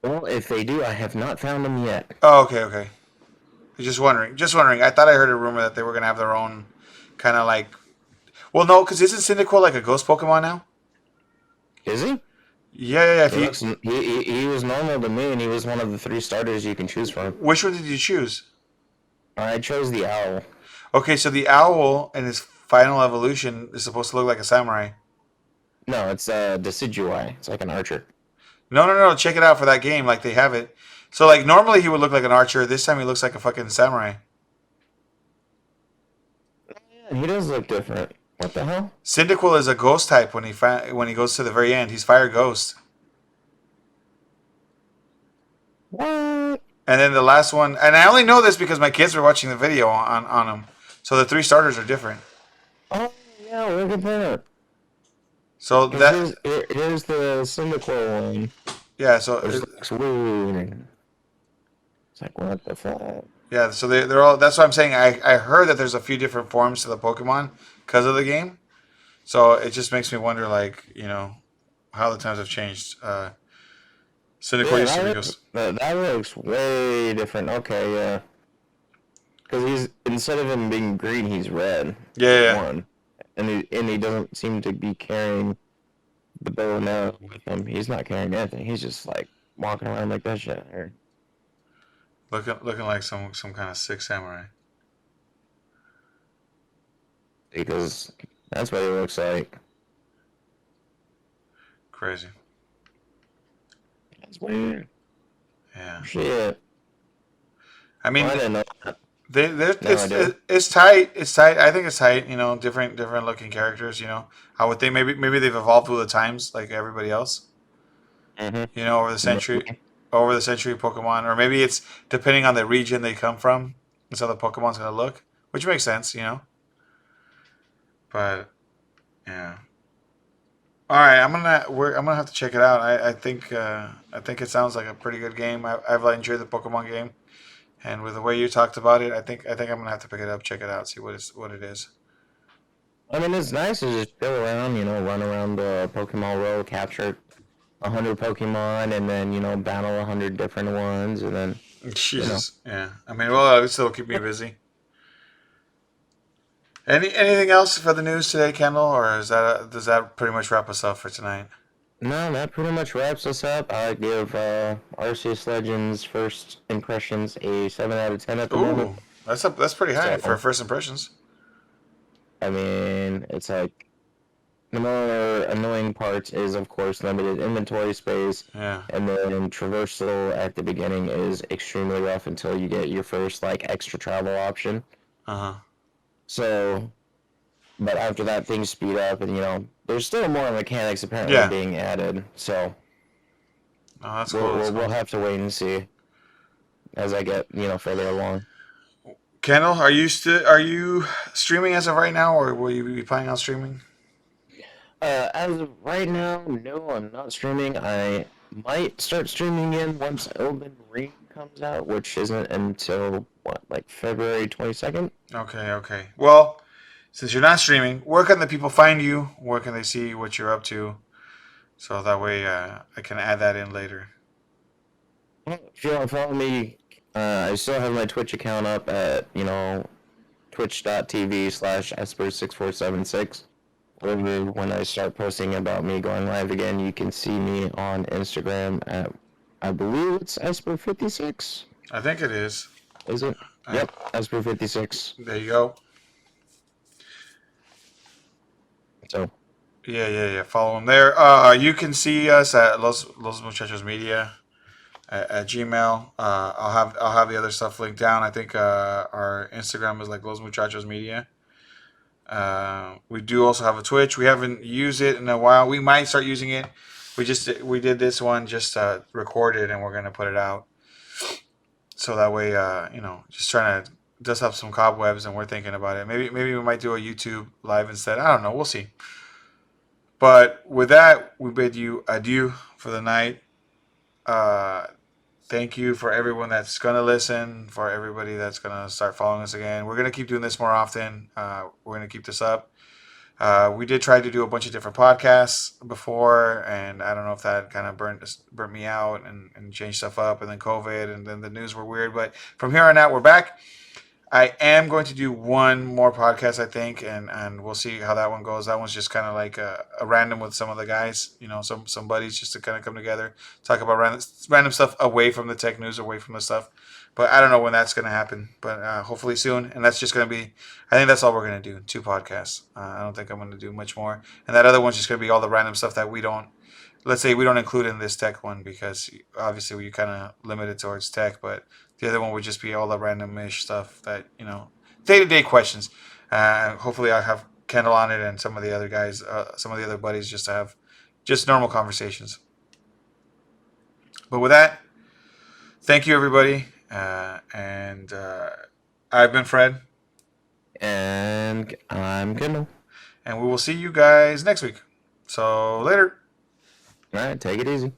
well, if they do, I have not found them yet. Oh, okay, okay. Just wondering, just wondering. I thought I heard a rumor that they were gonna have their own kind of like. Well, no, because isn't Cyndaquil like a ghost Pokemon now? Is he? Yeah, yeah, yeah. If He you, looks. He was normal to me, and he was one of the 3 starters you can choose from. which one did you choose? I chose the owl. Okay, so the owl in its final evolution is supposed to look like a samurai. No, it's Decidueye. It's like an archer. No, no, no. Check it out for that game. Like they have it. So like normally he would look like an archer. This time he looks like a fucking samurai. Yeah, he does look different. What the hell? Cyndaquil is a ghost type when he goes to the very end. He's fire ghost. What? And then the last one, and I only know this because my kids were watching the video on him. So the 3 starters are different. Oh yeah, look at that. So that Here's the Cyndaquil one. yeah. So It looks weird. It's like what the fuck? yeah. So they're all. That's what I'm saying. I heard that there's a few different forms to the Pokemon because of the game. So it just makes me wonder, like how the times have changed. Cyndaquil Yeah, used to be ghost. that looks way different. Okay, yeah. Because he's instead of him being green, he's red. Yeah, yeah. One, and he doesn't seem to be carrying the bow and arrow with him. He's not carrying anything. He's just like walking around like that shit. Or, Looking like some kind of sick samurai. because that's what he looks like. Crazy. That's weird. Yeah. Shit. I mean, Well, I didn't know that. it's tight. It's tight. I think it's tight. Different looking characters. I would think maybe they've evolved with the times like everybody else. Mm-hmm. Over the century, Pokemon, or maybe it's depending on the region they come from. That's how the Pokemon's gonna look, which makes sense. But yeah. All right, I'm gonna have to check it out. I think it sounds like a pretty good game. I've enjoyed the Pokemon game. And with the way you talked about it, I think I'm gonna have to pick it up, check it out, see what it is. I mean, it's nice to just chill around, run around the Pokemon Row, capture 100 Pokemon, and then, battle 100 different ones, and then, Jesus, yeah. I mean, well, it still keep me busy. Anything else for the news today, Kendall, or does that pretty much wrap us up for tonight? No, that pretty much wraps us up. I give Arceus Legends first impressions a 7 out of 10 at the moment. Ooh, that's pretty high So, for first impressions. I mean, it's like the more annoying part is, of course, limited inventory space, Yeah. and then traversal at the beginning is extremely rough until you get your first like extra travel option. Uh huh. So, but after that, things speed up, and there's still more mechanics apparently being added. So, oh, that's cool. We'll have to wait and see as I get further along. Kendall, are you streaming as of right now, or will you be planning on streaming? As of right now, no, I'm not streaming. I might start streaming again once Elden Ring comes out, which isn't until like February 22nd. Okay, okay. Well, since you're not streaming, where can the people find you? Where can they see what you're up to? So that way I can add that in later. Well, if you want to follow me I still have my Twitch account up at, twitch.tv/esper6476. Or when I start posting about me going live again, you can see me on Instagram at, I believe it's esper56. I think it is. Is it? Yep, esper56. There you go. So, Yeah. Follow him there. You can see us at Los Muchachos Media at Gmail. I'll have the other stuff linked down. I think our Instagram is like Los Muchachos Media. We do also have a Twitch. We haven't used it in a while. We might start using it. We did this one just recorded, and we're gonna put it out. So that way, just trying to dust up some cobwebs, and we're thinking about it. Maybe we might do a YouTube live instead. I don't know. We'll see. But with that, we bid you adieu for the night. Thank you for everyone that's going to listen, for everybody that's going to start following us again. We're going to keep doing this more often. We're going to keep this up. We did try to do a bunch of different podcasts before, and I don't know if that kind of burnt me out and changed stuff up, and then COVID, and then the news were weird. But from here on out, we're back. I am going to do one more podcast, I think, and we'll see how that one goes. That one's just kind of like a random with some of the guys, some buddies, just to kind of come together, talk about random stuff away from the tech news, away from the stuff. But I don't know when that's going to happen, but hopefully soon. And that's just going to be, I think that's all we're going to do, 2 podcasts. I don't think I'm going to do much more. And that other one's just going to be all the random stuff that let's say we don't include in this tech one, because obviously we kind of limited towards tech, but the other one would just be all the random-ish stuff that, day-to-day questions. Hopefully I'll have Kendall on it and some of the other guys, some of the other buddies, just to have just normal conversations. But with that, thank you, everybody. And I've been Fred. and I'm Kendall. And we will see you guys next week. So later. All right, take it easy.